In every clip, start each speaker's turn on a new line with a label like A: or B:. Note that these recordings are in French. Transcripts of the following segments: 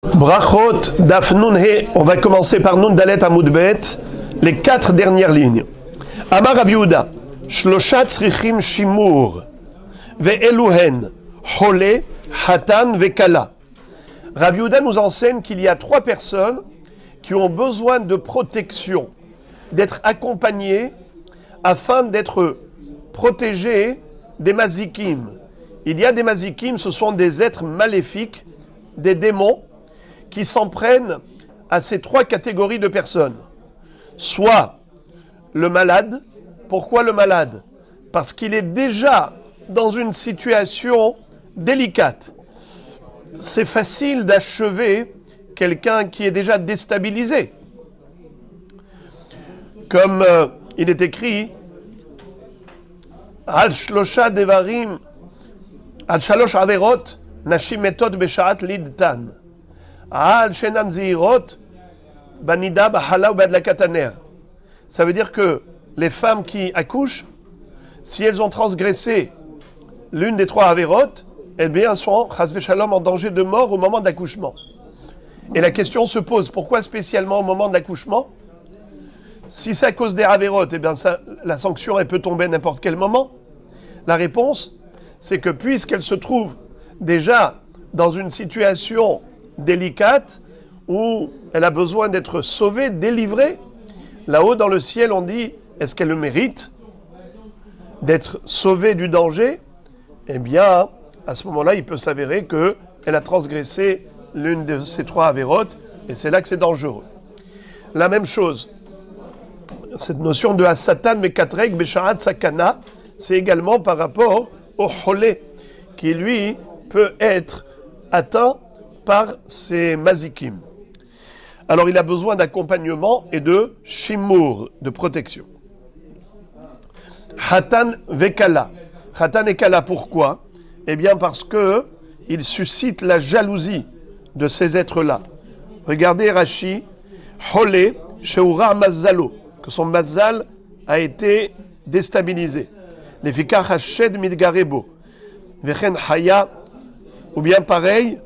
A: Brachot Daf Nun He, on va commencer par Nun Dalet Amud Bet, les 4 dernières lignes. Amar Rav Yehuda, Shloshat Tzrichim Shimur, Ve'eluhen, Hole, Hatan, Ve'kala. Rav Yehuda nous enseigne qu'il y a 3 personnes qui ont besoin de protection, d'être accompagnées afin d'être protégées des mazikim. Il y a des mazikim, ce sont des êtres maléfiques, des démons, qui s'en prennent à ces 3 catégories de personnes. Soit le malade. Pourquoi le malade? Parce qu'il est déjà dans une situation délicate. C'est facile d'achever quelqu'un qui est déjà déstabilisé. Comme il est écrit, Al shlosha devarim, al shalosh averot, nashim metot beshaat lidtan. Ça veut dire que les femmes qui accouchent, si elles ont transgressé l'une des 3 avérotes, eh bien, elles sont en danger de mort au moment de l'accouchement. Et la question se pose, pourquoi spécialement au moment de l'accouchement? Si c'est à cause des avérotes, eh bien, la sanction elle peut tomber à n'importe quel moment. La réponse, c'est que puisqu'elle se trouve déjà dans une situation délicate, où elle a besoin d'être sauvée, délivrée. Là-haut dans le ciel, on dit, est-ce qu'elle le mérite d'être sauvée du danger? Eh bien, à ce moment-là, il peut s'avérer qu'elle a transgressé l'une de ces 3 avérotes, et c'est là que c'est dangereux. La même chose, cette notion de Satan, Mekatrek, Besharat, Sakana, c'est également par rapport au Holé, qui lui peut être atteint par ces mazikim. Alors il a besoin d'accompagnement et de shimur, de protection. Hatan vekala. Hatan et kala, pourquoi? Eh bien parce que il suscite la jalousie de ces êtres-là. Regardez Rashi, Hole, Sheura Mazalo, que son mazal a été déstabilisé. Lefikach Hashed Midgarebo, Vechen Haya, ou bien pareil,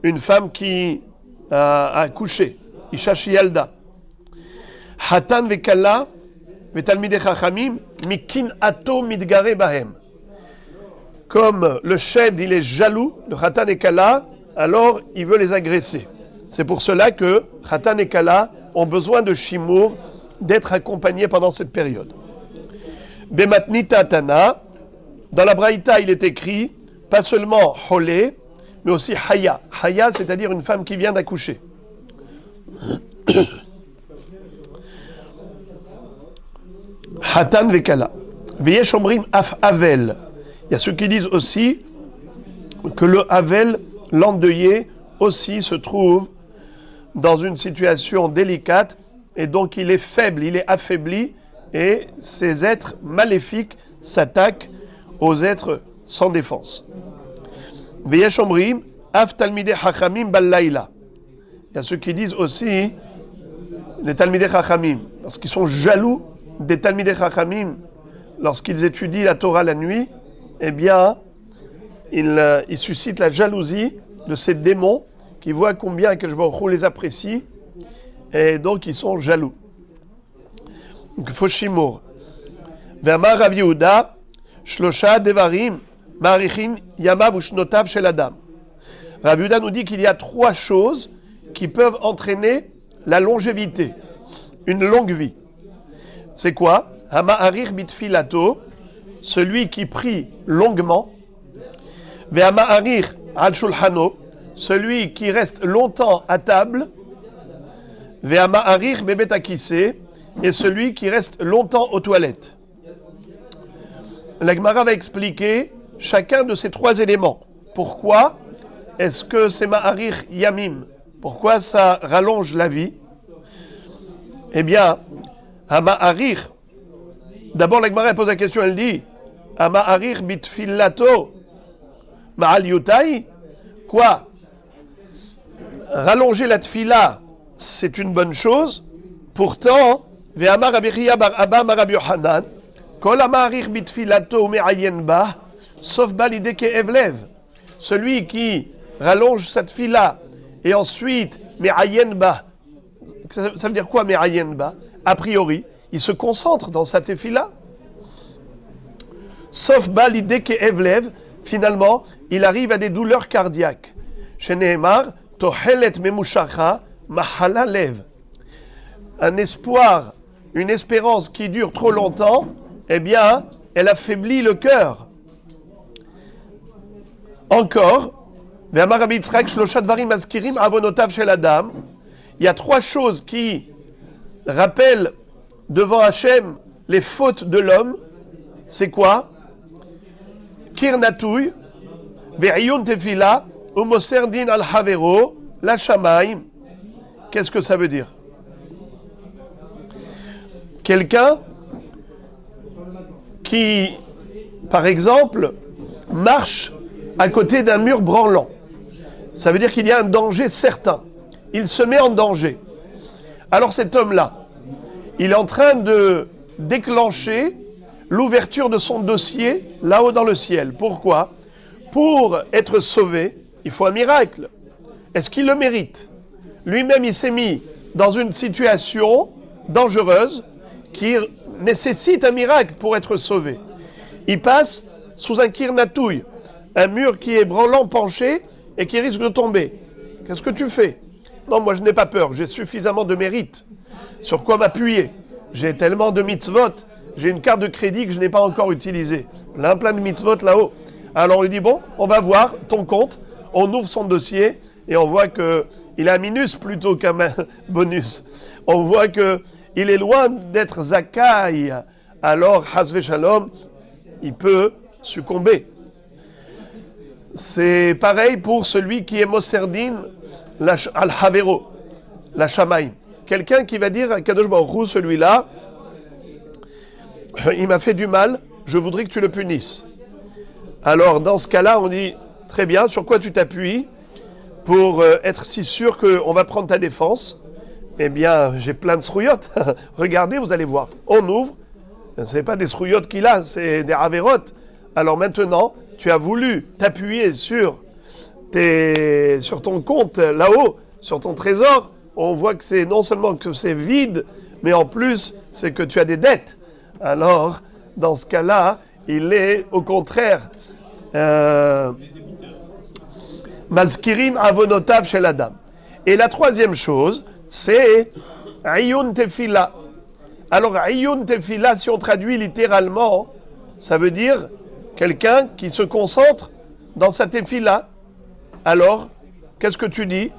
A: une femme qui a accouché, Isha Shiyalda. Hatan vekala, vetalmidei chachamim, mikin ato midgare bahem. Comme le shed, il est jaloux de Hatan et Kala, alors il veut les agresser. C'est pour cela que Hatan et Kala ont besoin de shimur, d'être accompagnés pendant cette période. Bematnita Tana, dans la Braïta, il est écrit, pas seulement Holé, mais aussi Haya. Haya, c'est-à-dire une femme qui vient d'accoucher. Hatan vekala. Veyesh omrim af avel. Il y a ceux qui disent aussi que le avel, l'endeuillé, aussi se trouve dans une situation délicate et donc il est faible, il est affaibli et ces êtres maléfiques s'attaquent aux êtres sans défense. Veyesh omrim af talmidei chachamim bal-laïla. Il y a ceux qui disent aussi les talmidei chachamim, parce qu'ils sont jaloux des talmidei chachamim lorsqu'ils étudient la Torah la nuit, eh bien, ils suscitent la jalousie de ces démons qui voient combien Akadosh Baruch Hu les apprécie et donc ils sont jaloux. Donc il faut shimur. Ve'amar Rav Yehuda, shlosha devarim ma'arichin yamav u'shnotav shel adam. Rav Yehuda nous dit qu'il y a 3 choses qui peuvent entraîner la longévité, une longue vie. C'est quoi? Hama'arich bitfilato, celui qui prie longuement. Ve'hama'arich al shulchano, celui qui reste longtemps à table. Ve'hama'arich bebet hakiseh, et celui qui reste longtemps aux toilettes. La Gemara va expliquer chacun de ces 3 éléments. Pourquoi est-ce que c'est ma'arich yamim? Pourquoi ça rallonge la vie? Eh bien, hama'arich, d'abord la Gemara pose la question, elle dit hama'arich bitfilato ma'al yutai. Quoi? Rallonger la tfila, c'est une bonne chose. Pourtant, ve'amar Rabbi Chia bar Abba mar Rabbi Yochanan, kol hama'arich bitfilato me'ayen bah, sauf ba l'idée ke'ev lev. Celui qui rallonge cette fila et ensuite, me'ayen ba. Ça veut dire quoi, me'ayen ba? A priori, il se concentre dans sa tefila. Sauf ba l'idée qu'Evlev, finalement, il arrive à des douleurs cardiaques. Chez Nehemar, tohelet memushacha mahala lev. Un espoir, une espérance qui dure trop longtemps, eh bien, elle affaiblit le cœur. Encore, il y a trois choses qui rappellent devant Hachem les fautes de l'homme. C'est quoi? Kirnatouy, ve'iyun tefila, umoserdin al havero, la shamaim. Qu'est-ce que ça veut dire? Quelqu'un qui, par exemple, marche à côté d'un mur branlant. Ça veut dire qu'il y a un danger certain. Il se met en danger. Alors cet homme-là, il est en train de déclencher l'ouverture de son dossier là-haut dans le ciel. Pourquoi? Pour être sauvé, il faut un miracle. Est-ce qu'il le mérite? Lui-même, il s'est mis dans une situation dangereuse qui nécessite un miracle pour être sauvé. Il passe sous un kirnatouille, un mur qui est branlant, penché et qui risque de tomber. Qu'est-ce que tu fais? Non, moi je n'ai pas peur, j'ai suffisamment de mérite. Sur quoi m'appuyer? J'ai tellement de mitzvot, j'ai une carte de crédit que je n'ai pas encore utilisée. Plein de mitzvot là-haut. Alors on lui dit, bon, on va voir ton compte, on ouvre son dossier et on voit qu'il a un minus plutôt qu'un bonus. On voit qu'il est loin d'être Zakaï. Alors, Hasve Shalom, il peut succomber. C'est pareil pour celui qui est Moserdin al-Havero, la Shamaïm. Quelqu'un qui va dire à Kadosh Baruch Hu, celui-là, il m'a fait du mal, je voudrais que tu le punisses. Alors, dans ce cas-là, on dit, très bien, sur quoi tu t'appuies pour être si sûr qu'on va prendre ta défense? Eh bien, j'ai plein de srouillottes. Regardez, vous allez voir. On ouvre, ce n'est pas des srouillottes qu'il a, c'est des ravérottes. Alors maintenant, tu as voulu t'appuyer sur ton compte là-haut, sur ton trésor. On voit que c'est non seulement que c'est vide, mais en plus, c'est que tu as des dettes. Alors, dans ce cas-là, il est au contraire Mazkirin avonotav shel adam. Et la troisième chose, c'est Ayun Tefila. Alors, Ayun Tefila, si on traduit littéralement, ça veut dire quelqu'un qui se concentre dans sa Tefila. Alors, qu'est-ce que tu dis?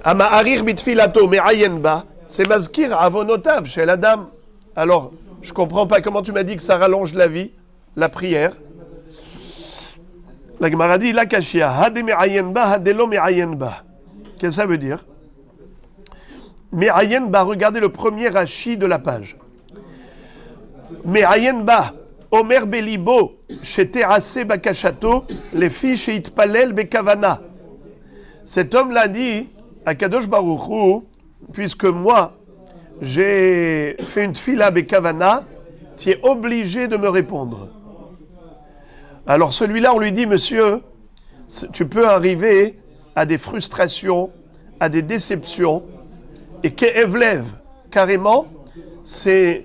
A: Ama'arir bitfilato me'ayenba, c'est Mazkir avonotav chez la dame. Alors, je comprends pas comment tu m'as dit que ça rallonge la vie, la prière. La Gemara dit la kashia, hade me'ayenba, hadelo me'ayenba. Qu'est-ce que ça veut dire? Me'ayenba, regardez le premier rachis de la page. Me'ayenba, Omer Belibo, chez Terrassé Bakashato, les filles chez Itpalel Bekavana. Cet homme l'a dit à Kadosh Baruch Hu, puisque moi, j'ai fait une fila Bekavana, tu es obligé de me répondre. Alors celui-là, on lui dit, monsieur, tu peux arriver à des frustrations, à des déceptions, et Ke'evlev, carrément, c'est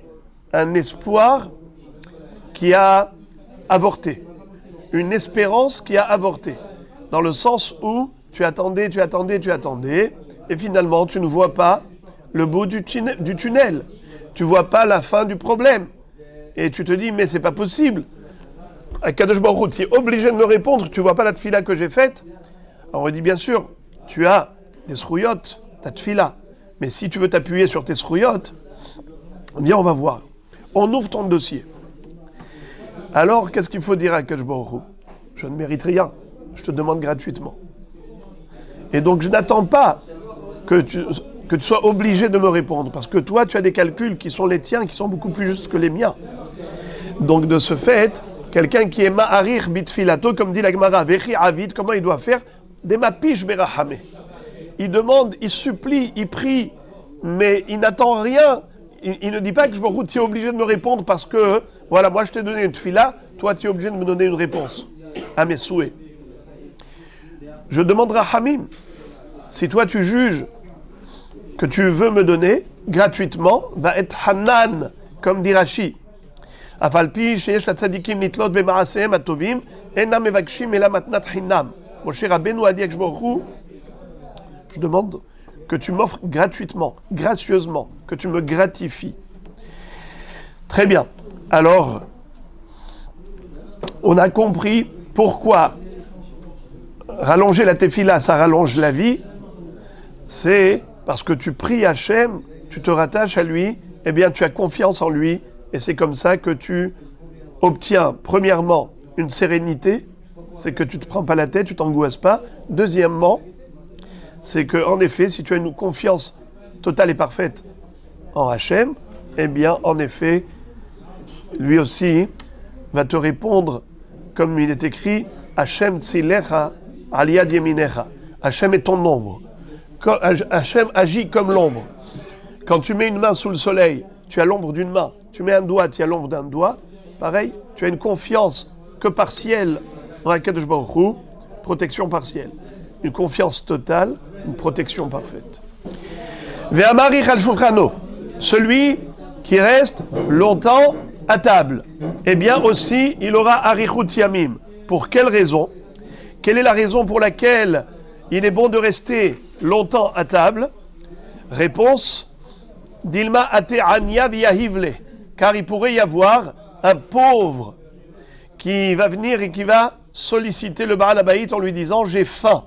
A: un espoir qui a avorté, une espérance qui a avorté, dans le sens où tu attendais, et finalement tu ne vois pas le bout du tunnel, tu ne vois pas la fin du problème, et tu te dis, mais c'est pas possible, à Kadosh Baruch Hu, tu es obligé de me répondre, tu ne vois pas la tfila que j'ai faite. Alors on dit, bien sûr, tu as des srouillottes, ta tfila, mais si tu veux t'appuyer sur tes srouillottes, bien on va voir, on ouvre ton dossier. Alors, qu'est-ce qu'il faut dire à Kadosh Baruch Hu? Je ne mérite rien, je te demande gratuitement. Et donc, je n'attends pas que tu sois obligé de me répondre, parce que toi, tu as des calculs qui sont les tiens, qui sont beaucoup plus justes que les miens. Donc, de ce fait, quelqu'un qui est ma'arir bitfilato, comme dit la Gemara, vechi avid, comment il doit faire? Des mapish berahame. Il demande, il supplie, il prie, mais il n'attend rien. Il ne dit pas que je tu es obligé de me répondre parce que, voilà, moi je t'ai donné une tfila, toi tu es obligé de me donner une réponse à mes souhaits. je demanderai à Hamim. Si toi tu juges que tu veux me donner gratuitement, va être Hanan, comme dit Rashi. Afalpi sheyesh latzadikim nitlot bema'asehem atovim, enam mevakshim ela matnat hinam. Moshe Rabbeinu a dit à Baruch Hu, je demande que tu m'offres gratuitement, gracieusement, que tu me gratifies. Très bien. Alors, on a compris pourquoi rallonger la tefila, ça rallonge la vie. C'est parce que tu pries Hachem, tu te rattaches à lui, eh bien tu as confiance en lui, et c'est comme ça que tu obtiens, premièrement, une sérénité, c'est que tu ne te prends pas la tête, tu ne t'angoisses pas. Deuxièmement, c'est que, en effet, si tu as une confiance totale et parfaite en Hachem, eh bien, en effet, lui aussi va te répondre, comme il est écrit, Hachem tzilecha aliyad yeminecha. Hachem est ton ombre. Hachem agit comme l'ombre. Quand tu mets une main sous le soleil, tu as l'ombre d'une main. Tu mets un doigt, tu as l'ombre d'un doigt. Pareil, tu as une confiance que partielle en Akadosh Baruch Hu, protection partielle. Une confiance totale, une protection parfaite. Ve'amarich al shulchano, celui qui reste longtemps à table. Eh bien aussi, il aura arichut yamim. Pour quelle raison? Quelle est la raison pour laquelle il est bon de rester longtemps à table? Réponse, Dilma ate anya v'yahivle, car il pourrait y avoir un pauvre qui va venir et qui va solliciter le Baal Habayit en lui disant « j'ai faim ».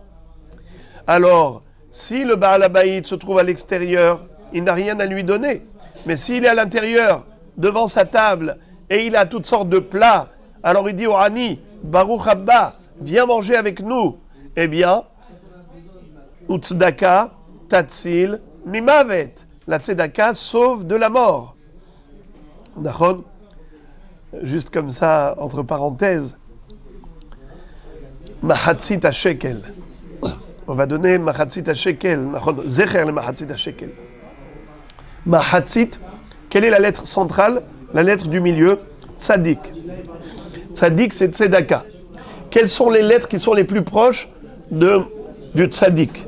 A: Alors, si le Baal Habayit se trouve à l'extérieur, il n'a rien à lui donner. Mais s'il est à l'intérieur, devant sa table, et il a toutes sortes de plats, alors il dit au Ani, Baruch Abba, viens manger avec nous. Eh bien, Utzdaka, Tatsil, Mimavet. La tzedaka sauve de la mort. Nachon, juste comme ça, entre parenthèses, Mahatzit à shekel. On va donner Mahatzit à shekel. Nachon, Zecher le Mahatzit à shekel. Mahatzit, quelle est la lettre centrale? La lettre du milieu, Tzadik. Tzadik, c'est tzedaka. Quelles sont les lettres qui sont les plus proches du Tzadik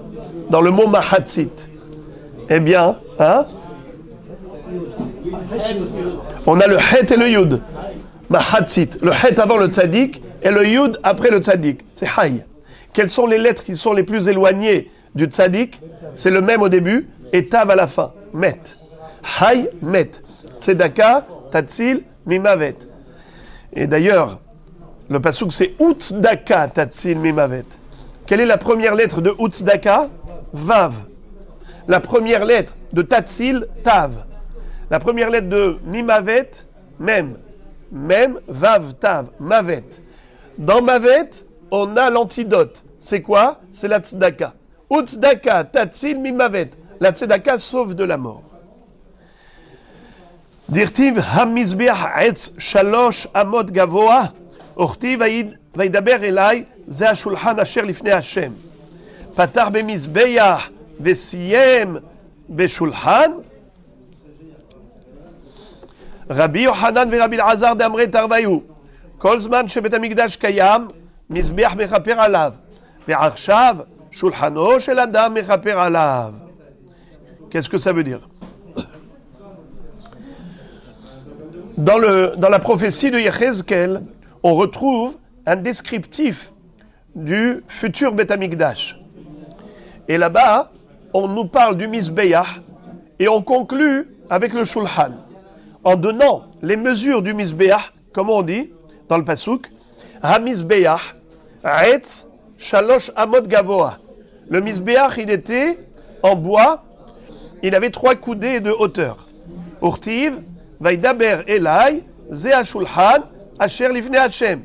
A: dans le mot Mahatzit? Eh bien, hein? On a le Het et le Yud. Mahatzit. Le Het avant le Tzadik et le Yud après le Tzadik. C'est Hay. Quelles sont les lettres qui sont les plus éloignées du Tzadik? C'est le même au début et Tav à la fin. Met. Hay, Met. Tzedaka, Tatsil, Mimavet. Et d'ailleurs, le pasuk c'est Utzdaka, Tatsil, Mimavet. Quelle est la première lettre de Utzdaka? Vav. La première lettre de Tatsil, Tav. La première lettre de Mimavet, Mem. Mem, Vav, Tav, Mavet. Dans Mavet, on a l'antidote. C'est quoi? C'est la Tzedaka. Utzdaka, Tatsil, Mimavet. La Tzedaka sauve de la mort. Dirtiv hamizbeach etz shalosh amot gavoa, ortiv vaidaber elai ze hashulchan asher lifnei Hashem. Patar bemizbeach וסיים בשולחן, רבי יוחנן ורבי אלעזר דאמרי תרוויו, כל זמן שבית המקדש קיים, מזבח מכפר עליו, ועכשיו שולחנו של אדם מכפר עליו. Qu'est-ce que ça veut dire? Dans la prophétie de Yechezkel, on retrouve un descriptif du futur Beth Amikdash. Et là-bas, on nous parle du Mizbeach et on conclut avec le Shulchan en donnant les mesures du Mizbeach, comme on dit dans le pasuk, Ha-Mizbeach, Etz, Shalosh Amot Gavoa. Le Mizbeach, il était en bois, il avait 3 coudées de hauteur. Urtiv, Vaidaber Elai, Ze HaShulchan, Asher Lifnei Hashem.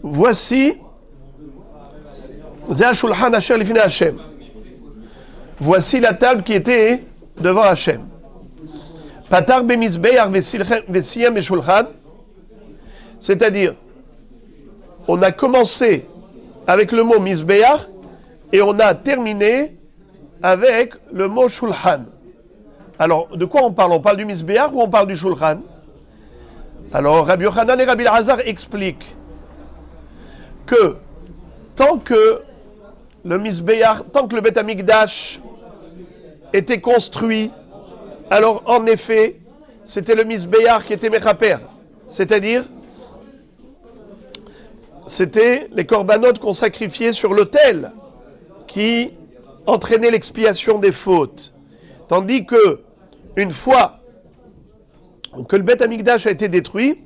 A: Voici voici la table qui était devant Hachem. Patar bemizbeach vesiyam eshulchan, c'est-à-dire, on a commencé avec le mot mizbeach et on a terminé avec le mot shulchan. Alors, de quoi on parle? On parle du mizbeach ou on parle du shulchan? Alors, Rabbi Yochanan et Rabbi Elazar expliquent que tant que le Beth Amikdash était construit, alors en effet, c'était le Misbéach qui était Mechaper. C'est-à-dire, c'était les corbanotes qu'on sacrifiait sur l'autel qui entraînaient l'expiation des fautes. Tandis que, une fois que le Beth Amikdash a été détruit,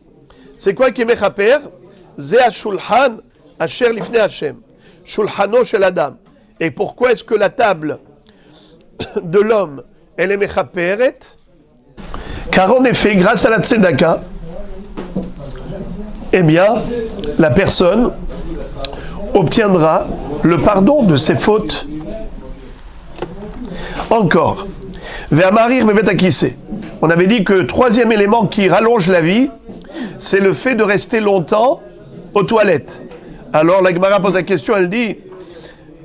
A: c'est quoi qui est Mechaper? Zeh Shulchan Asher Lifnei Hashem. Shulchano shel Adam. Et pourquoi est-ce que la table de l'homme, elle est Mechaperet? Car en effet, grâce à la Tzedaka, eh bien, la personne obtiendra le pardon de ses fautes. Encore. Ve'amarir bebet akise. On avait dit que troisième élément qui rallonge la vie, c'est le fait de rester longtemps aux toilettes. Alors la Gemara pose la question, elle dit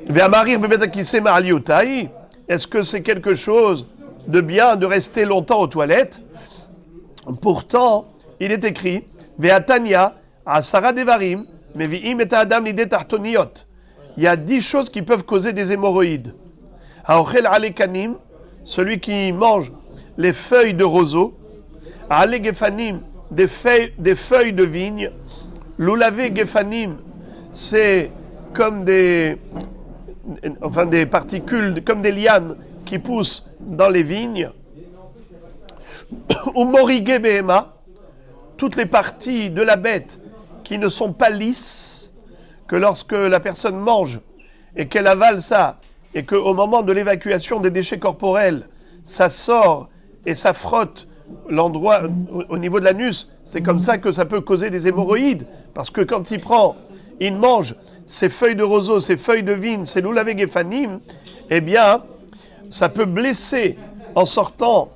A: Ve'amarir bebet akise ma'al yutai. Est-ce que c'est quelque chose de bien de rester longtemps aux toilettes? Pourtant, il est écrit Ve'atania asara devarim mevi'im et adam lide tachtoniot. Il y a 10 choses qui peuvent causer des hémorroïdes. Haochel alekanim, celui qui mange les feuilles de roseau. Ale gefanim, des feuilles de vigne. Lulave gefanim, c'est comme des particules, comme des lianes qui poussent dans les vignes. Ou morige behema, toutes les parties de la bête qui ne sont pas lisses, que lorsque la personne mange et qu'elle avale ça, et qu'au moment de l'évacuation des déchets corporels, ça sort et ça frotte l'endroit au niveau de l'anus, c'est comme ça que ça peut causer des hémorroïdes. Parce que quand il mange ces feuilles de roseau, ces feuilles de vigne, ces loulave gefanim, eh bien, ça peut blesser en sortant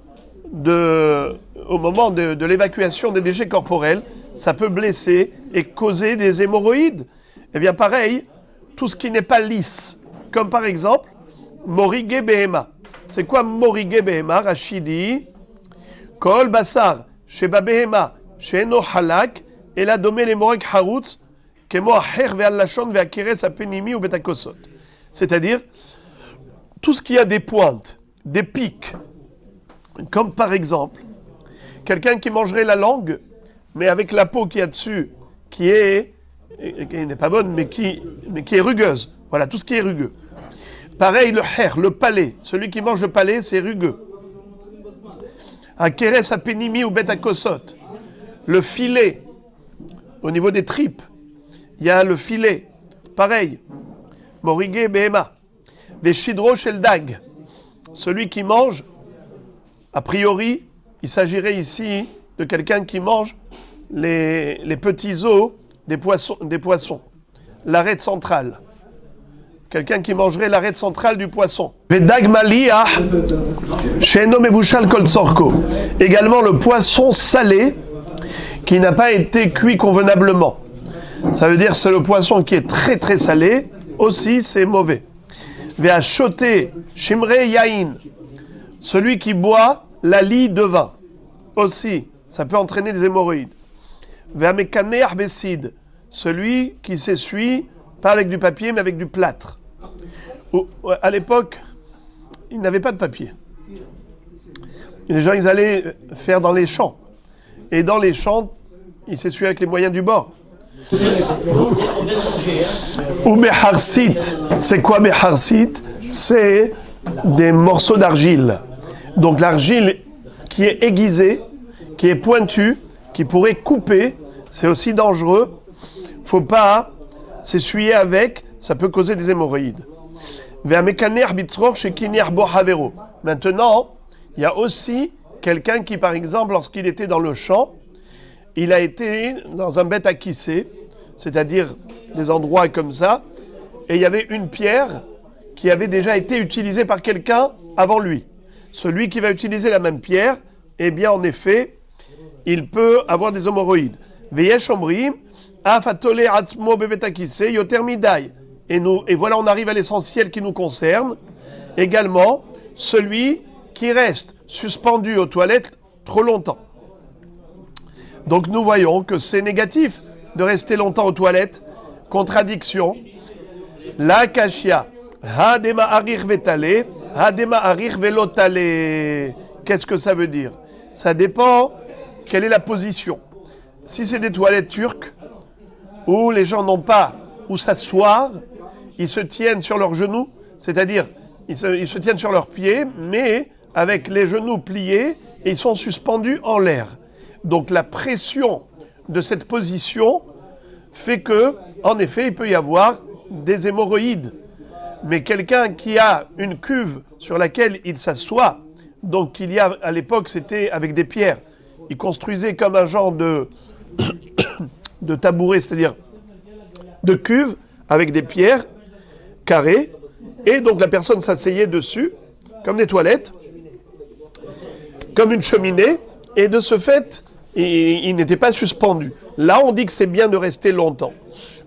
A: au moment de l'évacuation des déchets corporels, ça peut blesser et causer des hémorroïdes. Eh bien, pareil, tout ce qui n'est pas lisse, comme par exemple, morige behema. C'est quoi morige behema? Rachidi, kol basar, sheba behema, she'eno halak, et la domé les morek harutz, kemo acher ve'al lachon ve'akeres apenimi ou betakosot. C'est-à-dire, tout ce qui a des pointes, des pics, comme par exemple, quelqu'un qui mangerait la langue, mais avec la peau qu'il y a dessus, qui n'est pas bonne, mais qui est rugueuse. Voilà, tout ce qui est rugueux. Pareil, le palais. Celui qui mange le palais, c'est rugueux. Akeres apenimi ou betakosot. Le filet, au niveau des tripes, il y a le filet. Pareil. Morige behema. Veshidro shel dag. Celui qui mange, a priori, il s'agirait ici de quelqu'un qui mange les petits os des poissons. L'arête centrale. Quelqu'un qui mangerait l'arête centrale du poisson. Vedag maliah, she'eno mevushal kol tzorko. Également le poisson salé qui n'a pas été cuit convenablement. Ça veut dire que c'est le poisson qui est très très salé, aussi c'est mauvais. Ve'achoté shimre yain. Celui qui boit la lie de vin, aussi, ça peut entraîner des hémorroïdes. Ve'amekaner bessid, celui qui s'essuie, pas avec du papier, mais avec du plâtre. À l'époque, ils n'avaient pas de papier. Les gens, ils allaient faire dans les champs. Et dans les champs, ils s'essuyaient avec les moyens du bord. Ou beharsit, c'est quoi beharsit? C'est des morceaux d'argile. Donc l'argile qui est aiguisée, qui est pointue, qui pourrait couper, c'est aussi dangereux. Faut pas s'essuyer avec, ça peut causer des hémorroïdes. Maintenant, il y a aussi quelqu'un qui, par exemple, lorsqu'il était dans le champ, il a été dans un bête à kisser, c'est-à-dire des endroits comme ça, et il y avait une pierre qui avait déjà été utilisée par quelqu'un avant lui. Celui qui va utiliser la même pierre, eh bien, en effet, il peut avoir des hémorroïdes. Veyesh omrim, afatole atzmo bebetakise yoter midai. Et voilà, on arrive à l'essentiel qui nous concerne. Également, celui qui reste suspendu aux toilettes trop longtemps. Donc nous voyons que c'est négatif de rester longtemps aux toilettes. contradiction. La kashia. Hadema arich vetale, hadema arich velotale. Qu'est-ce que ça veut dire? Ça dépend quelle est la position. Si c'est des toilettes turques, où les gens n'ont pas où s'asseoir, ils se tiennent sur leurs genoux, c'est-à-dire ils se tiennent sur leurs pieds, mais avec les genoux pliés, et ils sont suspendus en l'air. Donc la pression de cette position fait que, en effet, il peut y avoir des hémorroïdes. Mais quelqu'un qui a une cuve sur laquelle il s'assoit, donc à l'époque c'était avec des pierres, il construisait comme un genre de tabouret, c'est-à-dire de cuve avec des pierres carrées, et donc la personne s'asseyait dessus, comme des toilettes, comme une cheminée, et de ce fait, il n'était pas suspendu. Là, on dit que c'est bien de rester longtemps.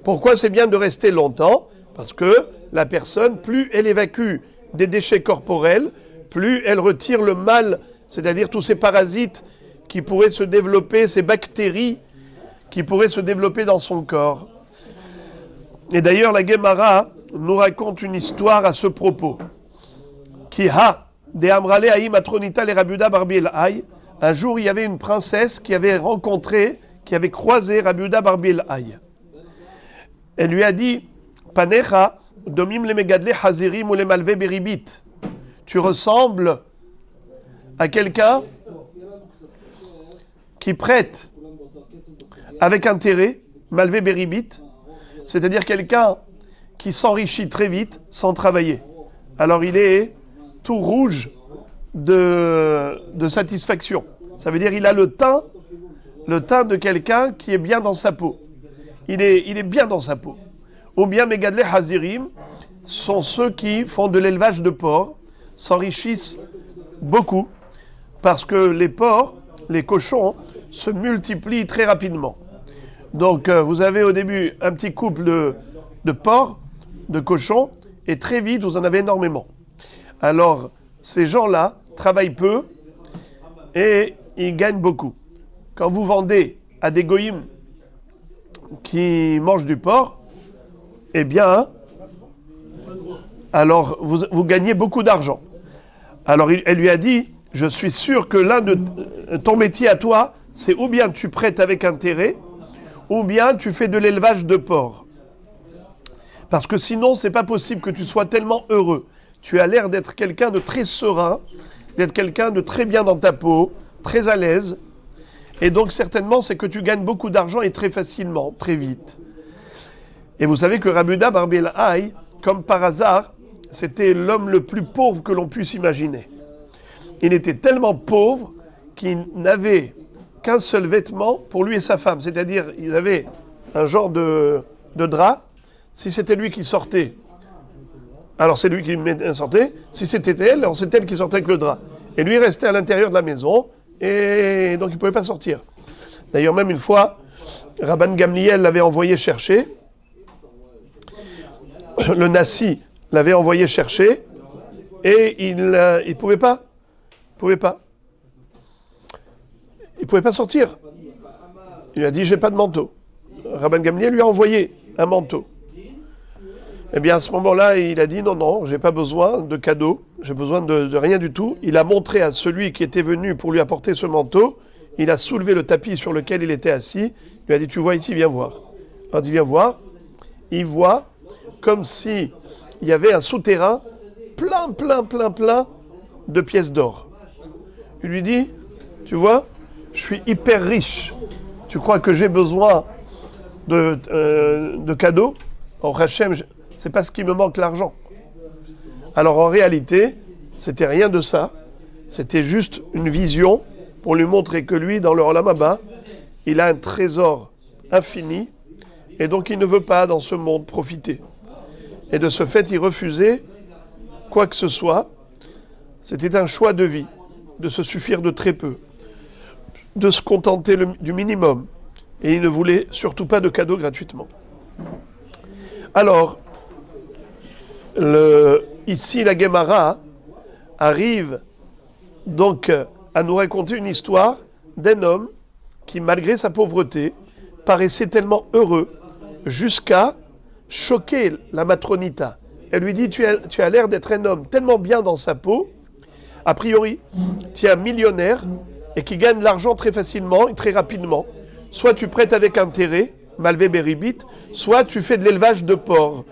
A: Pourquoi c'est bien de rester longtemps? Parce que la personne, plus elle évacue des déchets corporels, plus elle retire le mal, c'est-à-dire tous ces parasites qui pourraient se développer, ces bactéries qui pourraient se développer dans son corps. Et d'ailleurs, la Gemara nous raconte une histoire à ce propos. De Amrale Aï Matronita le Rabiuda Barbi el-Aï. Un jour, il y avait une princesse qui avait croisé Rabiuda Barbi el-Aï. Elle lui a dit, Panecha, domim le megadle hazirim ou le malve beribit. Tu ressembles à quelqu'un qui prête avec intérêt, malve beribit, c'est-à-dire quelqu'un qui s'enrichit très vite sans travailler. Alors il est tout rouge de satisfaction. Ça veut dire qu'il a le teint de quelqu'un qui est bien dans sa peau. Il est bien dans sa peau. Ou bien Megadle Hazirim sont ceux qui font de l'élevage de porcs, s'enrichissent beaucoup, parce que les porcs, les cochons, se multiplient très rapidement. Donc vous avez au début un petit couple de porcs, de cochons, et très vite vous en avez énormément. Alors ces gens-là travaillent peu et ils gagnent beaucoup. Quand vous vendez à des goïms qui mangent du porc, eh bien, alors vous gagnez beaucoup d'argent. Alors elle lui a dit, je suis sûr que l'un de ton métier à toi, c'est ou bien tu prêtes avec intérêt, ou bien tu fais de l'élevage de porc. Parce que sinon, c'est pas possible que tu sois tellement heureux. Tu as l'air d'être quelqu'un de très serein, d'être quelqu'un de très bien dans ta peau, très à l'aise. Et donc, certainement, c'est que tu gagnes beaucoup d'argent et très facilement, très vite. Et vous savez que Rabiuda Barbi el-Aï, comme par hasard, c'était l'homme le plus pauvre que l'on puisse imaginer. Il était tellement pauvre qu'il n'avait qu'un seul vêtement pour lui et sa femme. C'est-à-dire, il avait un genre de drap. Si c'était lui qui sortait, alors c'est lui qui sortait. Si c'était elle, alors c'est elle qui sortait avec le drap. Et lui restait à l'intérieur de la maison, et donc il ne pouvait pas sortir. D'ailleurs, même une fois, Rabban Gamliel l'avait envoyé chercher. Le Nassi l'avait envoyé chercher, et il ne pouvait pas. Il ne pouvait pas sortir. Il lui a dit, j'ai pas de manteau. Rabban Gamliel lui a envoyé un manteau. Eh bien, à ce moment-là, il a dit, non, j'ai pas besoin de cadeaux, j'ai besoin de rien du tout. Il a montré à celui qui était venu pour lui apporter ce manteau, il a soulevé le tapis sur lequel il était assis, il lui a dit, tu vois ici, viens voir. Alors il dit, viens voir. Il voit comme si il y avait un souterrain plein de pièces d'or. Il lui dit, tu vois, je suis hyper riche. Tu crois que j'ai besoin de cadeaux? En Hachem, c'est parce qu'il me manque l'argent. Alors en réalité, c'était rien de ça. C'était juste une vision pour lui montrer que lui, dans le Olam Haba, il a un trésor infini et donc il ne veut pas dans ce monde profiter. Et de ce fait, il refusait quoi que ce soit. C'était un choix de vie, de se suffire de très peu, de se contenter du minimum. Et il ne voulait surtout pas de cadeaux gratuitement. Alors, ici, la Gemara arrive donc à nous raconter une histoire d'un homme qui, malgré sa pauvreté, paraissait tellement heureux jusqu'à choqué la matronita. Elle lui dit, tu as l'air d'être un homme tellement bien dans sa peau, a priori, tu es un millionnaire et qui gagne de l'argent très facilement et très rapidement. Soit tu prêtes avec intérêt, malvé beribit, soit tu fais de l'élevage de porcs.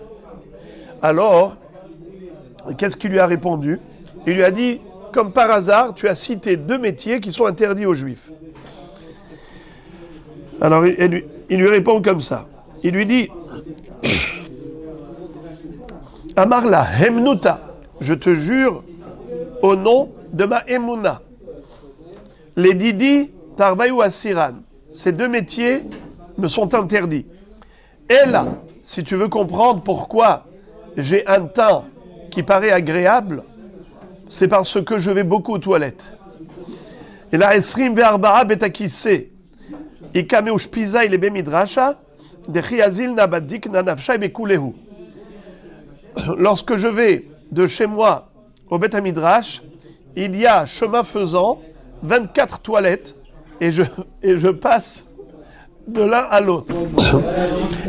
A: Alors, qu'est-ce qu'il lui a répondu? Il lui a dit, comme par hasard, tu as cité 2 métiers qui sont interdits aux Juifs. Alors, il lui répond comme ça. Il lui dit, Amarla, Hemnuta, je te jure au nom de ma Emouna. Les Didi, Tarbaï Asiran, ces 2 métiers me sont interdits. Et là, si tu veux comprendre pourquoi j'ai un teint qui paraît agréable, c'est parce que je vais beaucoup aux toilettes. Et là, Esrim ve'arba'a betakissé, ikame ushpiza ilebe midrasha, dechiazil nabadik nanafsha bekulehu. Lorsque je vais de chez moi au Beth Midrash, il y a, chemin faisant, 24 toilettes et je passe de l'un à l'autre.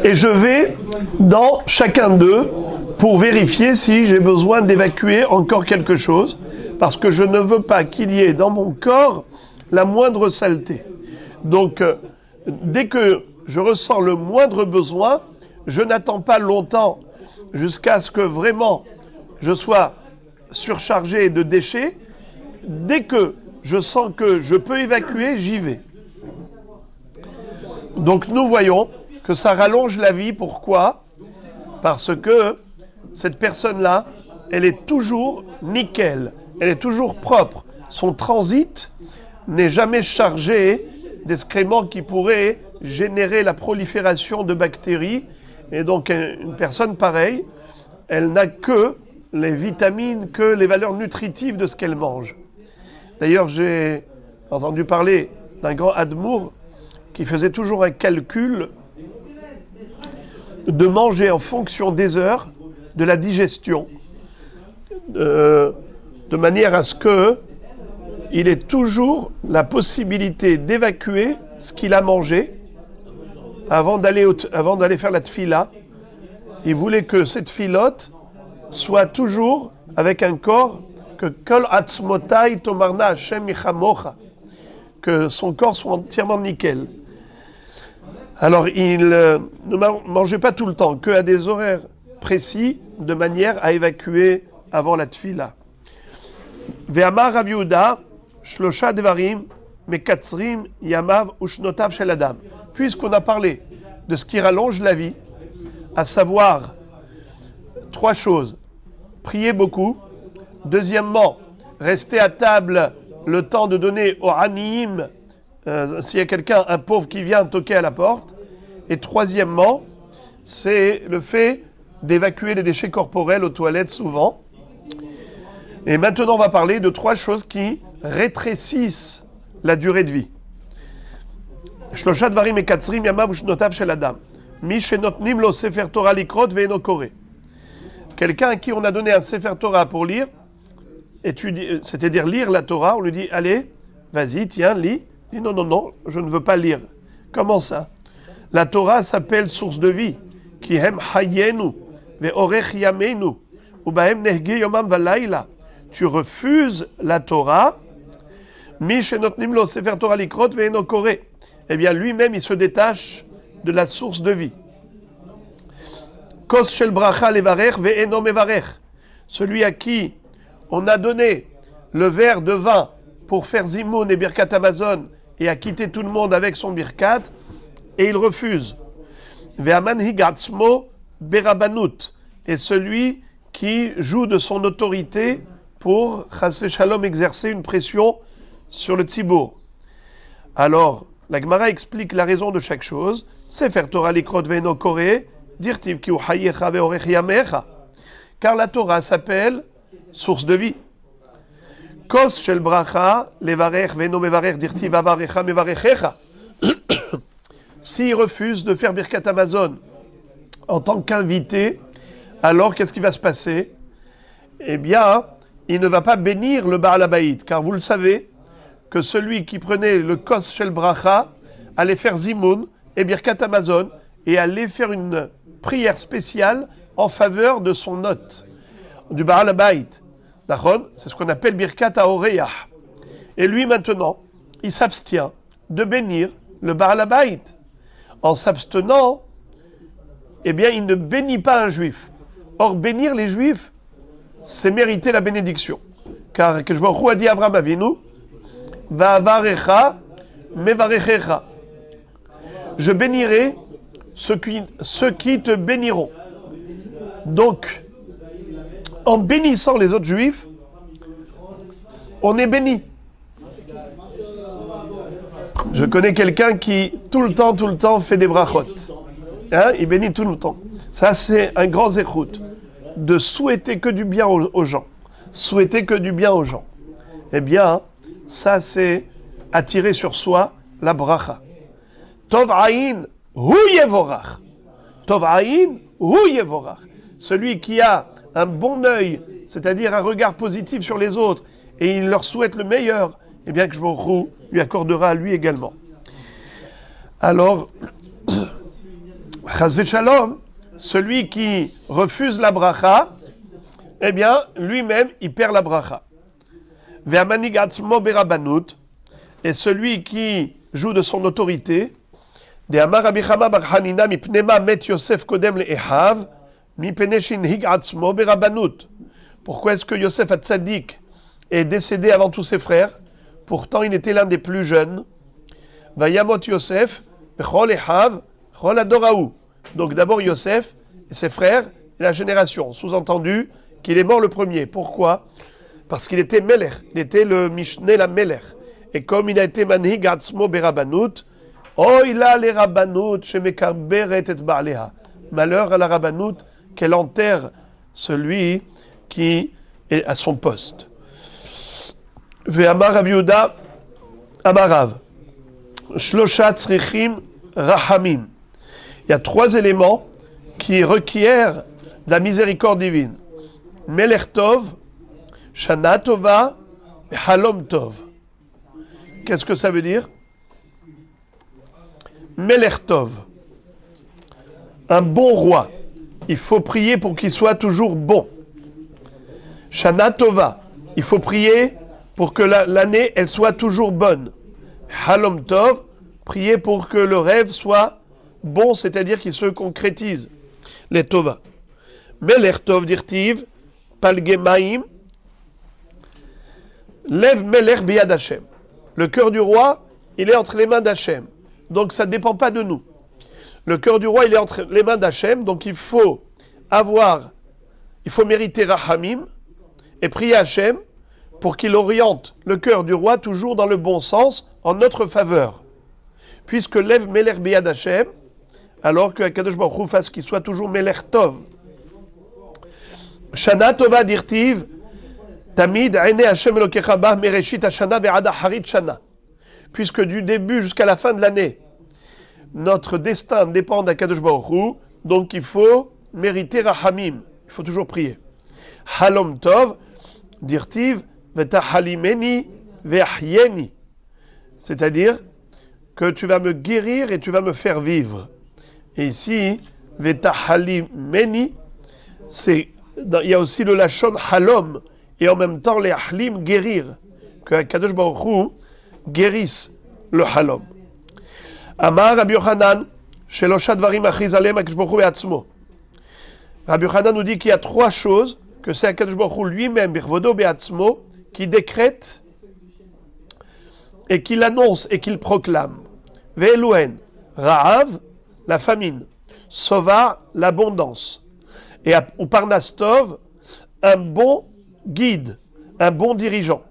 A: Et je vais dans chacun d'eux pour vérifier si j'ai besoin d'évacuer encore quelque chose, parce que je ne veux pas qu'il y ait dans mon corps la moindre saleté. Donc, dès que je ressens le moindre besoin, je n'attends pas longtemps jusqu'à ce que vraiment je sois surchargé de déchets. Dès que je sens que je peux évacuer, j'y vais. Donc nous voyons que ça rallonge la vie. Pourquoi? Parce que cette personne-là, elle est toujours nickel, elle est toujours propre. Son transit n'est jamais chargé d'excréments qui pourraient générer la prolifération de bactéries. Et donc une personne pareille, elle n'a que les vitamines, que les valeurs nutritives de ce qu'elle mange. D'ailleurs, j'ai entendu parler d'un grand admour qui faisait toujours un calcul de manger en fonction des heures de la digestion, de manière à ce qu'il ait toujours la possibilité d'évacuer ce qu'il a mangé avant d'aller faire la tfila. Il voulait que cette filote soit toujours avec un corps que kol atzmotai tomarna Hashem michamocha, que son corps soit entièrement nickel. Alors il ne mangeait pas tout le temps, qu'à des horaires précis, de manière à évacuer avant la tfila. Ve'amar Rav Yehuda shlosha devarim mekatzrim yamav ushnotav shel adam. Puisqu'on a parlé de ce qui rallonge la vie, à savoir 3 choses. Prier beaucoup. Deuxièmement, rester à table le temps de donner au aniim, s'il y a quelqu'un, un pauvre qui vient toquer à la porte. Et troisièmement, c'est le fait d'évacuer les déchets corporels aux toilettes souvent. Et maintenant, on va parler de 3 choses qui rétrécissent la durée de vie. Shlosha dvarim mekatzrim yamav ushnotav shel adam. Mi shenotnim lo sefer Torah likrot ve'eno koreh. Quelqu'un à qui on a donné un sefer Torah pour lire, c'est-à-dire lire la Torah, on lui dit, allez, vas-y, tiens, lis. Il dit, non, je ne veux pas lire. Comment ça? La Torah s'appelle source de vie. Ki hem hayenu ve'orech yamenu ubahem nehge yomam valayla. Tu refuses la Torah. Mi shenotnim lo sefer Torah likrot ve'eno koreh. Eh bien, lui-même, il se détache de la source de vie. Kos shel bracha levarech ve'eno mevarech. Celui à qui on a donné le verre de vin pour faire Zimoun et Birkat Amazon et a quitté tout le monde avec son Birkat, et il refuse. Ve'amanhig atzmo berabanut. Et celui qui joue de son autorité pour, chas v'shalom, exercer une pression sur le tzibour. Alors, la Gemara explique la raison de chaque chose. Sefer Torah likrot ve'eno koreh, dirtiv ki hu hayecha ve'orech yamecha. Car la Torah s'appelle source de vie. Kos shel bracha levarech ve'eno mevarech dirtiv avarecha mevarechecha. S'il refuse de faire Birkat Amazon en tant qu'invité, alors qu'est-ce qui va se passer? Eh bien, il ne va pas bénir le Baal Habayit, car vous le savez, que celui qui prenait le Kos Shel Bracha allait faire Zimoun et Birkat Amazon et allait faire une prière spéciale en faveur de son hôte, du Baal Habayit. C'est ce qu'on appelle Birkat HaOreyah. Et lui maintenant, il s'abstient de bénir le Baal Habayit. En s'abstenant, eh bien, il ne bénit pas un juif. Or, bénir les juifs, c'est mériter la bénédiction. Car que je vois a dit Avraham Avinu, Va'avarecha mevarechecha. Je bénirai ceux qui te béniront. Donc, en bénissant les autres juifs, on est béni. Je connais quelqu'un qui, tout le temps, fait des brachot. Hein? Il bénit tout le temps. Ça, c'est un grand zéchout. De souhaiter que du bien aux gens. Souhaiter que du bien aux gens. Eh bien, ça, c'est attirer sur soi la bracha. Tov ayin hu yevorach. Tov ayin hu yevorach. Celui qui a un bon œil, c'est-à-dire un regard positif sur les autres, et il leur souhaite le meilleur, eh bien que je lui accordera à lui également. Alors, Chas v'shalom, celui qui refuse la bracha, eh bien, lui-même, il perd la bracha. Ve'amanig atzmo berabanut, et celui qui joue de son autorité, de Amar Rabbi Chama bar Hanina mipnema met Yosef kodem le'ehav, mipene shinhig atzmo berabanut. Pourquoi est-ce que Yosef Hatzadik est décédé avant tous ses frères? Pourtant, il était l'un des plus jeunes. Vayamot Yosef, bechol ehav, chol adoraou. Donc d'abord Yosef et ses frères et la génération. Sous-entendu qu'il est mort le premier. Pourquoi? Parce qu'il était Melech, il était le Mishneh la Melech. Et comme il a été Manhig Atzmo Berabanut, Oila le Rabanut shemekarberet et Ba'aleha. Malheur à la Rabanut qu'elle enterre celui qui est à son poste. Ve'amar Rav Yehuda Amarav Shlosha tzrichim rahamim. Il y a 3 éléments qui requièrent la miséricorde divine. Melech Tov, Shana Tova et Halom Tov. Qu'est-ce que ça veut dire? Melech Tov, un bon roi. Il faut prier pour qu'il soit toujours bon. Shana Tova, il faut prier pour que l'année elle soit toujours bonne. Halom Tov, prier pour que le rêve soit bon, c'est-à-dire qu'il se concrétise. Les Tova. Melech Tov dirtiv, Palgemaim, Lev Melech Biyad Hashem. Le cœur du roi, il est entre les mains d'Hachem. Donc ça ne dépend pas de nous. Le cœur du roi, il est entre les mains d'Hachem. Donc il faut mériter Rahamim et prier Hachem pour qu'il oriente le cœur du roi toujours dans le bon sens, en notre faveur. Puisque Lev Melech Biyad Hashem, alors que Kadosh Baruch Hu fasse qu'il soit toujours Melech Tov. Shana Tova dirtiv, Tamid Aine Hashem Elokecha Ba Mereshit Hashana Ve'ad Harit Shana. Puisque du début jusqu'à la fin de l'année, notre destin dépend d'Akadosh Baruch Hu, donc il faut mériter Rahamim. Il faut toujours prier. Halom Tov dirtiv, V'tahalimeni ve'ahyeni. C'est-à-dire que tu vas me guérir et tu vas me faire vivre. Et ici, V'tahalimeni, il y a aussi le lachon halom, et en même temps les ahlim, guérir. Que Kadosh Baruch Hu guérisse le halom. Amar Rabbi Yochanan, Shelosha dvarim achiz alem HaKadosh Baruch Hu be'atzmo. Rabbi Yochanan nous dit qu'il y a 3 choses que c'est HaKadosh Baruch Hu lui-même, birvodo be'atzmo, qui décrète et qu'il annonce et qu'il proclame. Ve'eluen, Ra'av, la famine. Sova, l'abondance. Et au Parnastov, un bon guide, un bon dirigeant.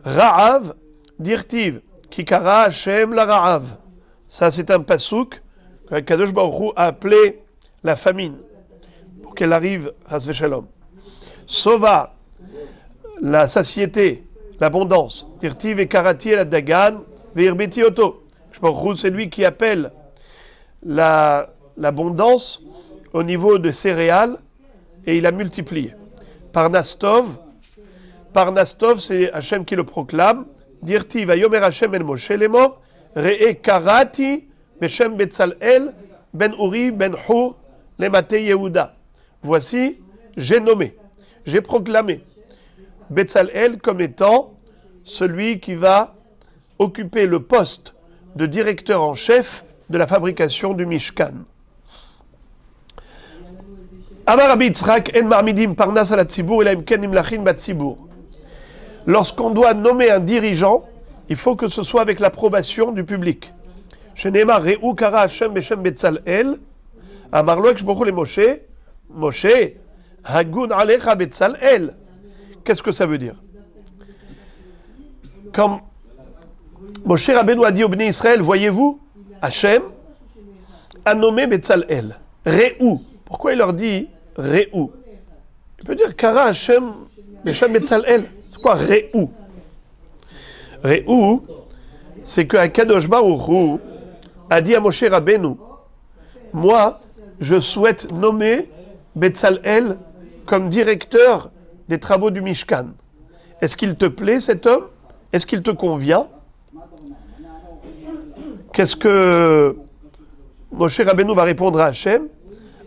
A: Ra'av, dirtiv, Kikara Hashem la Ra'av. Ça, c'est un pasouk que Kadosh Baruch Hu a appelé la famine, pour qu'elle arrive à Shalom. Sova, la satiété, l'abondance. Dirtiv et Karati et la Dagan, Ve'irbeti Oto. C'est lui qui appelle l'abondance au niveau de céréales et il a multiplié. Parnastov, c'est Hachem qui le proclame. Dirti va yomer Hachem el Moshe lemor, re'e karati beshem Betzalel ben Uri ben Hur les Maté Yehuda. Voici, j'ai nommé, j'ai proclamé Betzalel comme étant celui qui va occuper le poste de directeur en chef de la fabrication du Mishkan. Amar Rabbi Yitzhak, en marmidim parnas ala tzibur, ela imken nimlachin bat tzibur. Lorsqu'on doit nommer un dirigeant, il faut que ce soit avec l'approbation du public. Sheneemar re'u kara Hashem beshem Betzalel, amar lo ekshbochu le Moshe, Moshe, hagun alecha Betzalel. Qu'est-ce que ça veut dire? Quand Moshe Rabbeinu a dit au Bnei Israël, voyez-vous, Hashem a nommé Betzalel. Re'u. Pourquoi il leur dit Re'u? Il peut dire Kara Hashem Beshem Betzalel. C'est quoi Re'u? Re'u, c'est que Akadosh Baruch Hu a dit à Moshe Rabbeinu, moi, je souhaite nommer Betzalel comme directeur des travaux du Mishkan. Est-ce qu'il te plaît cet homme? Est-ce qu'il te convient? Qu'est-ce que Moshe Rabbeinu va répondre à Hashem?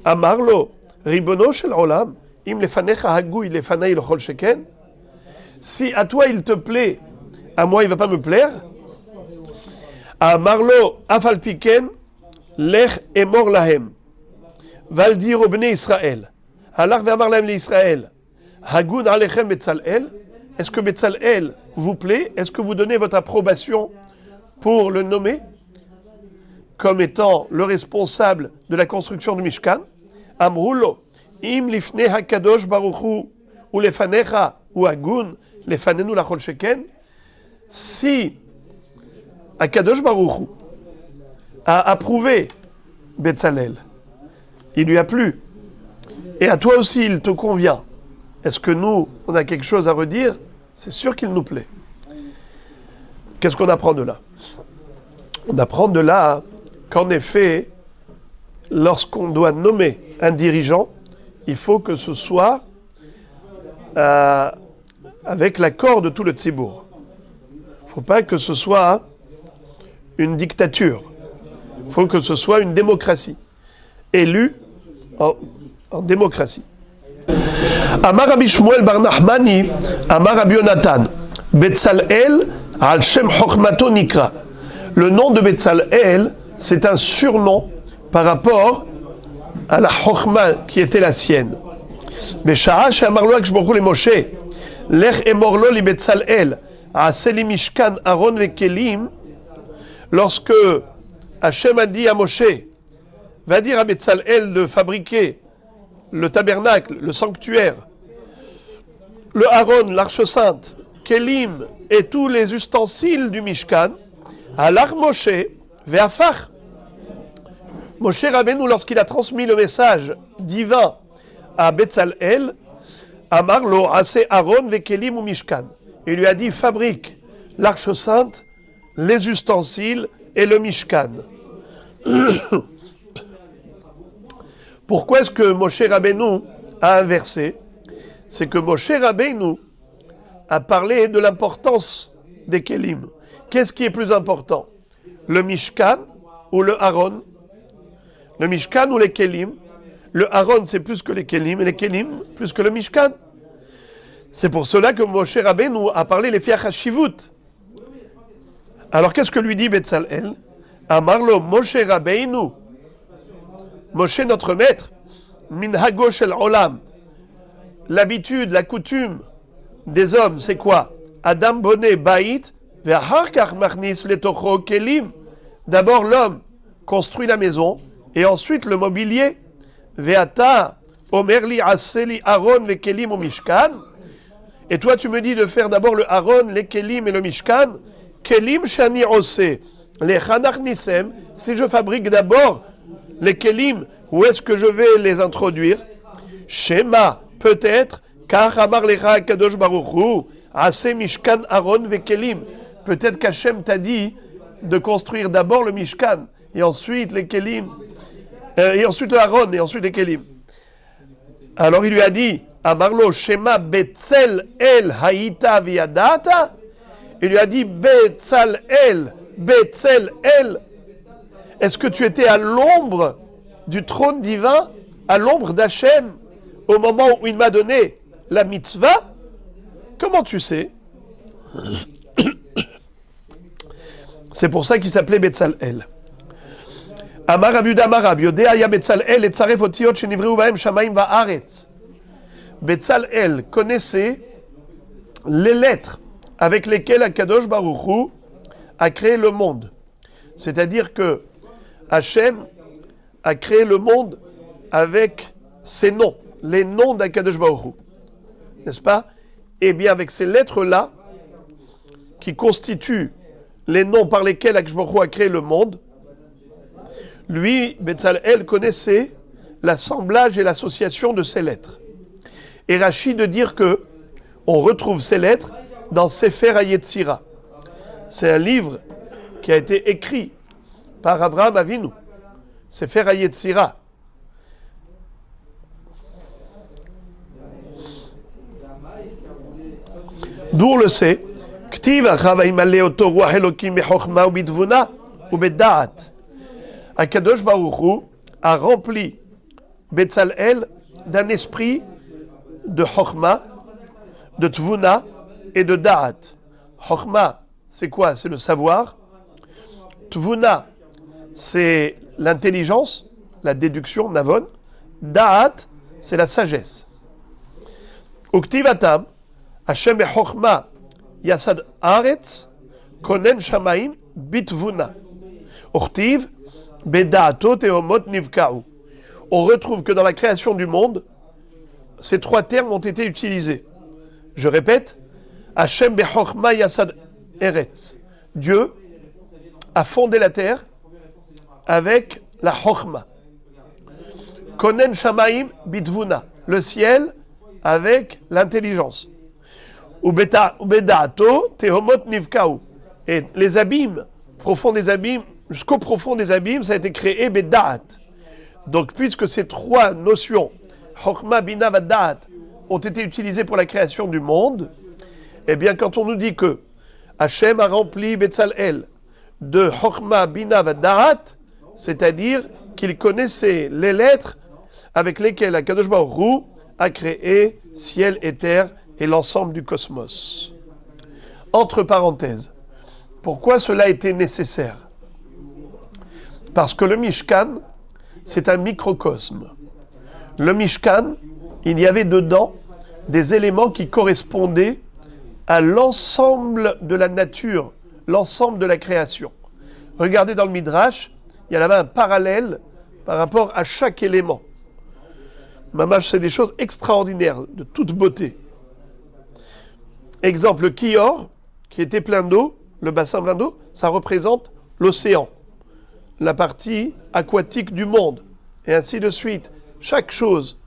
A: Amarlo, ribono shel olam, im lefanecha hagui lefanai l'chol sheken. Si à toi il te plaît, à moi il va pas me plaire. Amarlo afal piken lech emor lahem. Va le dire au Bnei Israël. Halach ve'amar lahem l'Israël. Hagun alechem Betzalel. Est-ce que Betzalel vous plaît? Est-ce que vous donnez votre approbation pour le nommer comme étant le responsable de la construction du Mishkan? Amrulo, im lifne hakadosh baruchu ou lefanecha ou agun lefanenu lachol sheken. Si Akadosh baruchu a approuvé Betzalel, il lui a plu, et à toi aussi il te convient, est-ce que nous, on a quelque chose à redire? C'est sûr qu'il nous plaît. Qu'est-ce qu'on apprend de là? On apprend de là qu'en effet, lorsqu'on doit nommer un dirigeant, il faut que ce soit avec l'accord de tout le tzibour. Il ne faut pas que ce soit une dictature. Il faut que ce soit une démocratie. Élu en démocratie. Amar Rabbi Shmuel bar Nachmani, Amar Rabbi Yonatan, Betzalel al Shem Chochmato Nikra. Le nom de Betzalel, c'est un surnom par rapport à la Chochma qui était la sienne. Besha'a she'amar lo HaKadosh Baruch Hu le Moshe, lech emor lo li Betzalel, a'aseh li mishkan Aaron vekelim. Lorsque Hachem a dit à Moshe, va dire à Betzalel de fabriquer le tabernacle, le sanctuaire, le Aaron, l'arche sainte, Kelim et tous les ustensiles du Mishkan, Alach Moshe ve'afach. Moshe Rabbeinu, lorsqu'il a transmis le message divin à Betzalel, Amar lo aseh Aaron ve'kelim ou Mishkan. Il lui a dit, fabrique l'arche sainte, les ustensiles et le Mishkan. Pourquoi est-ce que Moshe Rabbeinu a inversé? C'est que Moshe Rabbeinu a parlé de l'importance des Kelim. Qu'est-ce qui est plus important? Le Mishkan ou le Aaron? Le Mishkan ou les Kelim? Le Aaron, c'est plus que les Kelim, et les Kelim, plus que le Mishkan. C'est pour cela que Moshe Rabbeinu a parlé les Fiach HaShivut. Alors qu'est-ce que lui dit Betzalel? Amarlo Moshe Rabbeinu, Moshe notre maître, minhago shel olam. L'habitude, la coutume des hommes, c'est quoi? Adam boné bait, ve'achar kach machnis letocho kelim. D'abord l'homme construit la maison, et ensuite le mobilier. Ve'ata omerli aseli Aaron ve kelim au mishkan. Et toi tu me dis de faire d'abord le Aaron, les kelim et le mishkan. Kelim shani ose, les chanach nisem. Si je fabrique d'abord les kelim, où est-ce que je vais les introduire? Shema, peut-être, car amar lecha kadosh baruchu, ase mishkan Aaron ve kelim. Peut-être qu'Hachem t'a dit de construire d'abord le mishkan, et ensuite les kelim, et ensuite le Aaron, et ensuite les kelim. Alors il lui a dit, amarlo shema betzel el haïta viadata. Il lui a dit, betzel el, est-ce que tu étais à l'ombre du trône divin à l'ombre d'Hachem au moment où il m'a donné la mitzvah. Comment tu sais? C'est pour ça qu'il s'appelait Betzalel. Amar Rav Yuda Amar Rav Yodea ya Betzalel et tzaref otiot shenivreu bahem shamayim va'aretz. Betzalel connaissait les lettres avec lesquelles Akadosh Baruch Hu a créé le monde. C'est-à-dire que Hachem a créé le monde avec ses noms, les noms d'Akadosh Baruch Hu. N'est-ce pas? Eh bien, avec ces lettres-là, qui constituent les noms par lesquels Akadosh Baruch Hu a créé le monde, lui, Betzalel, connaissait l'assemblage et l'association de ces lettres. Et Rashi de dire que on retrouve ces lettres dans Sefer HaYetzira. C'est un livre qui a été écrit par Avraham Avinu. Sefer HaYetzira. D'où on le sait, Ktiv achav ha'imale oto ruach Elokim bechokma ubidvuna ubeda'at. Akadosh Baruch Hu a rempli Betzalel d'un esprit de Chochma, de Tvuna et de Da'at. Chochma, c'est quoi? C'est le savoir. Tvuna, c'est l'intelligence, la déduction, Navon. Da'at, c'est la sagesse. Uktivatam, Hashem Chochma, Yasad Aretz, Konen Shamaim, Bitvuna. Uktiv, Beda'ato Teomot Nivka'u. On retrouve que dans la création du monde, ces trois termes ont été utilisés. Je répète, Hashem Bechochma Yasad Eretz. Dieu a fondé la terre avec la Chochma. Konen Shamaim Bitvuna. Le ciel avec l'intelligence. Ubeda'ato Tehomot Nivka'u. Et les abîmes, profonds des abîmes, jusqu'au profond des abîmes, ça a été créé Beda'at. Donc, puisque ces trois notions, Chochma, Bina, Da'at, ont été utilisées pour la création du monde, eh bien, quand on nous dit que Hachem a rempli Betzalel de Chochma, Bina, Da'at, c'est-à-dire qu'il connaissait les lettres avec lesquelles Akadosh Baruch Hu a créé ciel et terre et l'ensemble du cosmos. Entre parenthèses, pourquoi cela était nécessaire? Parce que le Mishkan, c'est un microcosme. Le Mishkan, il y avait dedans des éléments qui correspondaient à l'ensemble de la nature, l'ensemble de la création. Regardez dans le Midrash, il y a là-bas un parallèle par rapport à chaque élément. Mamash, c'est des choses extraordinaires, de toute beauté. Exemple, le Kior, qui était plein d'eau, le bassin plein d'eau, ça représente l'océan, la partie aquatique du monde, et ainsi de suite. Chaque chose.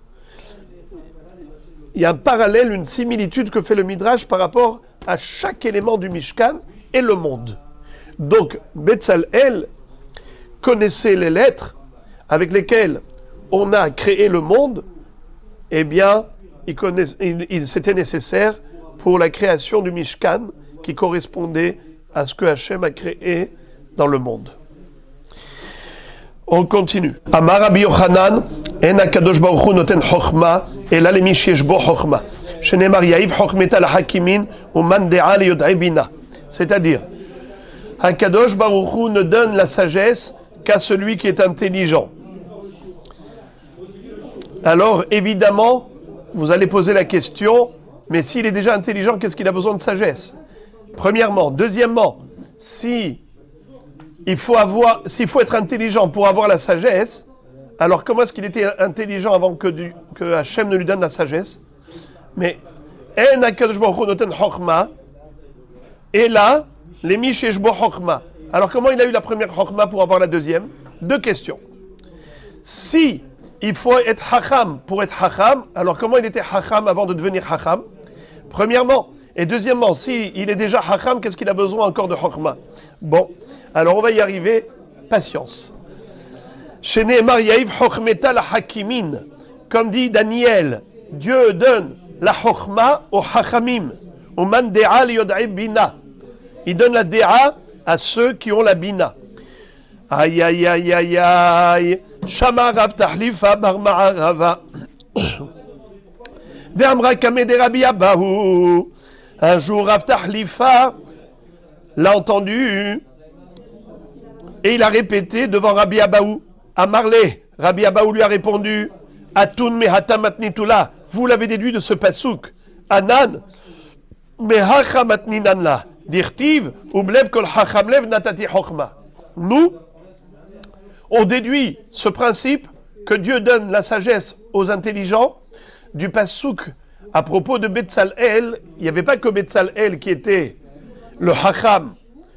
A: Il y a un parallèle, une similitude que fait le Midrash par rapport à chaque élément du Mishkan et le monde. Donc, Betzalel connaissait les lettres avec lesquelles on a créé le monde. Eh bien, c'était nécessaire pour la création du Mishkan qui correspondait à ce que Hachem a créé dans le monde. On continue. Amar Rabbi Yochanan, en Akadosh Baruch Hu noten chokhma, ela lemi sheyesh bo chokhma. Shenemar ya'iv chokhmeta lahakimin, uman de'a leyod'ei bina. C'est-à-dire, Akadosh Baruch Hu ne donne la sagesse qu'à celui qui est intelligent. Alors, évidemment, vous allez poser la question, mais s'il est déjà intelligent, qu'est-ce qu'il a besoin de sagesse? Premièrement. Deuxièmement, s'il faut être intelligent pour avoir la sagesse, alors comment est-ce qu'il était intelligent avant que Hachem ne lui donne la sagesse? Mais En Akadosh Baruch Hu noten chokhma, et là, les mishesh bo chokhma. Alors comment il a eu la première chokhma pour avoir la deuxième? Deux questions. Si il faut être hacham pour être hacham, alors comment il était hacham avant de devenir hacham? Premièrement. Et deuxièmement, si il est déjà hacham, qu'est-ce qu'il a besoin encore de chokhma? Bon, alors on va y arriver. Patience. Chez Nehemar Yaïv chokhmeta la hakimin. Comme dit Daniel, Dieu donne la chokhma aux hachamim. Au man de'a liyod'ei bina. Il donne la de'a à ceux qui ont la bina. Aïe, aïe, aïe, aïe, aïe. Shama Rav Tahlifa bar Ma'arava. Ve'amra kameh de Rabbi Abahu. Un jour, Rav Tahlifa l'a entendu et il a répété devant Rabbi Abahu. Amarle, Rabbi Abahu lui a répondu, Atun mehata matnitula. Vous l'avez déduit de ce pasouk. Anan, mehacha matninanla. Dirtiv, ublev kol hachamlev natati chokhma. Nous, on déduit ce principe que Dieu donne la sagesse aux intelligents du pasouk à propos de Betzalel. Il n'y avait pas que Betzalel qui était le hacham.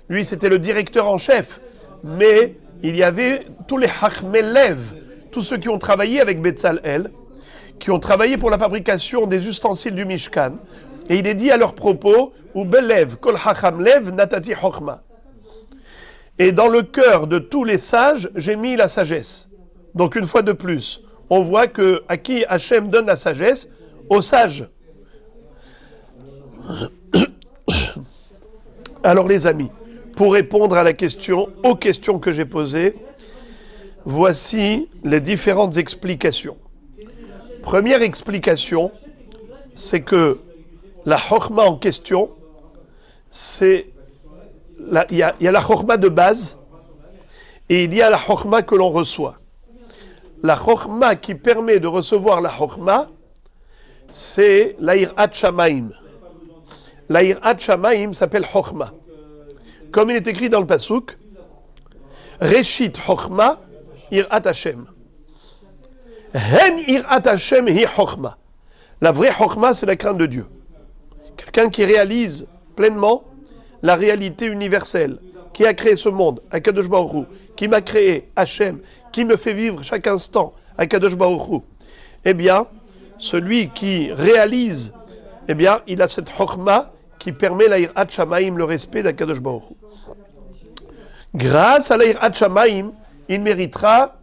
A: Lui, c'était le directeur en chef. Mais il y avait tous les hachmelev, tous ceux qui ont travaillé avec Betzalel, qui ont travaillé pour la fabrication des ustensiles du Mishkan. Et il est dit à leur propos, Ubelev kol hachamlev natati chokhma. Et dans le cœur de tous les sages, j'ai mis la sagesse. Donc une fois de plus, on voit que à qui Hachem donne la sagesse, aux sages. Alors les amis, pour répondre à la question, aux questions que j'ai posées, voici les différentes explications. Première explication, c'est que la chokhma en question, c'est il y a la chokhma de base et il y a la chokhma que l'on reçoit. La chokhma qui permet de recevoir la chokhma, c'est la Yirat Shamaim. La Yirat Shamaim s'appelle chokhma. Comme il est écrit dans le pasuk, Reshit chokhma Yirat Hashem. Hen Yirat Hashem hi chokhma. La vraie chokhma, c'est la crainte de Dieu. Quelqu'un qui réalise pleinement la réalité universelle, qui a créé ce monde, Akadosh Baruch Hu, qui m'a créé, Hachem, qui me fait vivre chaque instant, Akadosh Baruch Hu, eh bien, celui qui réalise, eh bien, il a cette chokhma qui permet la Yirat Shamaim, le respect d'Akadosh Baruch Hu. Grâce à la Yirat Shamaim, il méritera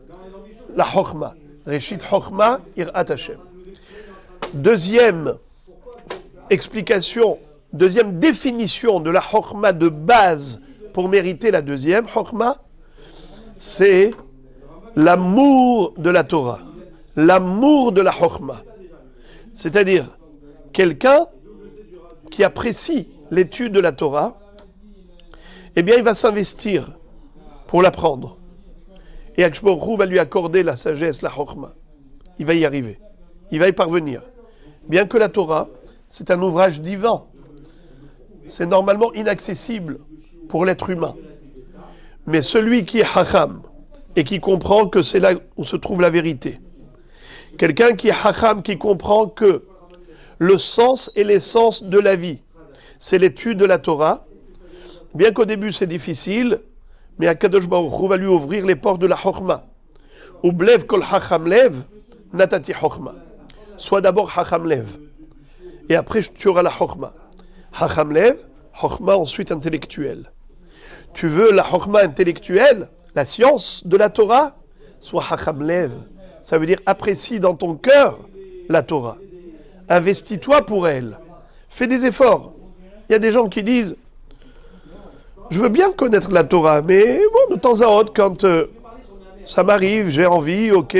A: la chokhma. Reshit chokhma, Yirat Hashem. Deuxième explication, deuxième définition de la chokhma de base pour mériter la deuxième chokhma, c'est l'amour de la Torah, l'amour de la chokhma. C'est-à-dire quelqu'un qui apprécie l'étude de la Torah, eh bien il va s'investir pour l'apprendre. Et Akadosh Baruch Hu va lui accorder la sagesse, la chokhma. Il va y arriver, il va y parvenir. Bien que la Torah, c'est un ouvrage divin, c'est normalement inaccessible pour l'être humain. Mais celui qui est hacham et qui comprend que c'est là où se trouve la vérité, quelqu'un qui est hacham, qui comprend que le sens et l'essence de la vie, c'est l'étude de la Torah, bien qu'au début c'est difficile, mais Akadosh Baruch Hu va lui ouvrir les portes de la chokhma. Ublev kol hacham lev, natati chokhma. Sois d'abord hacham lev, et après tu auras la chokhma. Hacham lev, chokhma ensuite intellectuelle. Tu veux la chokhma intellectuelle, la science de la Torah, sois hacham lev. Ça veut dire apprécie dans ton cœur la Torah. Investis-toi pour elle. Fais des efforts. Il y a des gens qui disent, je veux bien connaître la Torah, mais bon, de temps à autre, quand ça m'arrive, j'ai envie, ok.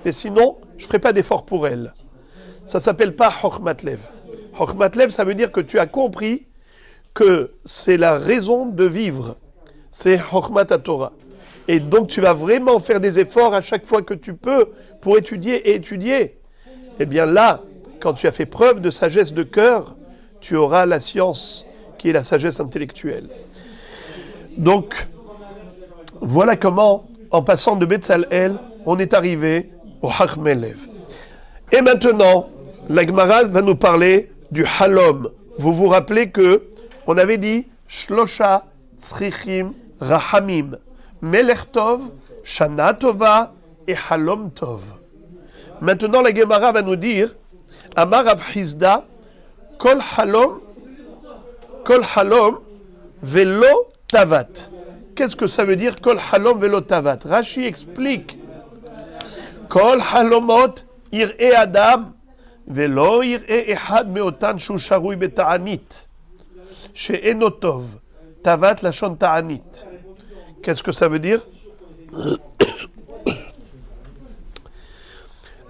A: Mais sinon, je ne ferai pas d'efforts pour elle. Ça ne s'appelle pas chokhmat lev. Chokhmat lev, ça veut dire que tu as compris que c'est la raison de vivre. C'est chokhmat Torah. Et donc tu vas vraiment faire des efforts à chaque fois que tu peux pour étudier et étudier. Eh bien là, quand tu as fait preuve de sagesse de cœur, tu auras la science qui est la sagesse intellectuelle. Donc, voilà comment, en passant de Betzalel, on est arrivé au Chachmei Lev. Et maintenant, la Gemara va nous parler du Halom. Vous vous rappelez que on avait dit Shlosha Tzrichim Rahamim, Melech Tov, Shana Tova et Halom Tov. Maintenant, la Gemara va nous dire Amar Rav Hizda, Kol Halom, Velo Tavat. Qu'est-ce que ça veut dire Kol Halom Velo Tavat? Rashi explique Kol Halomot Ir'e Adam Velo Ir'e Ehad Meotan Shu Sharui Beta'anit She'eno Tov Tavat Lashon Ta'anit. Qu'est-ce que ça veut dire?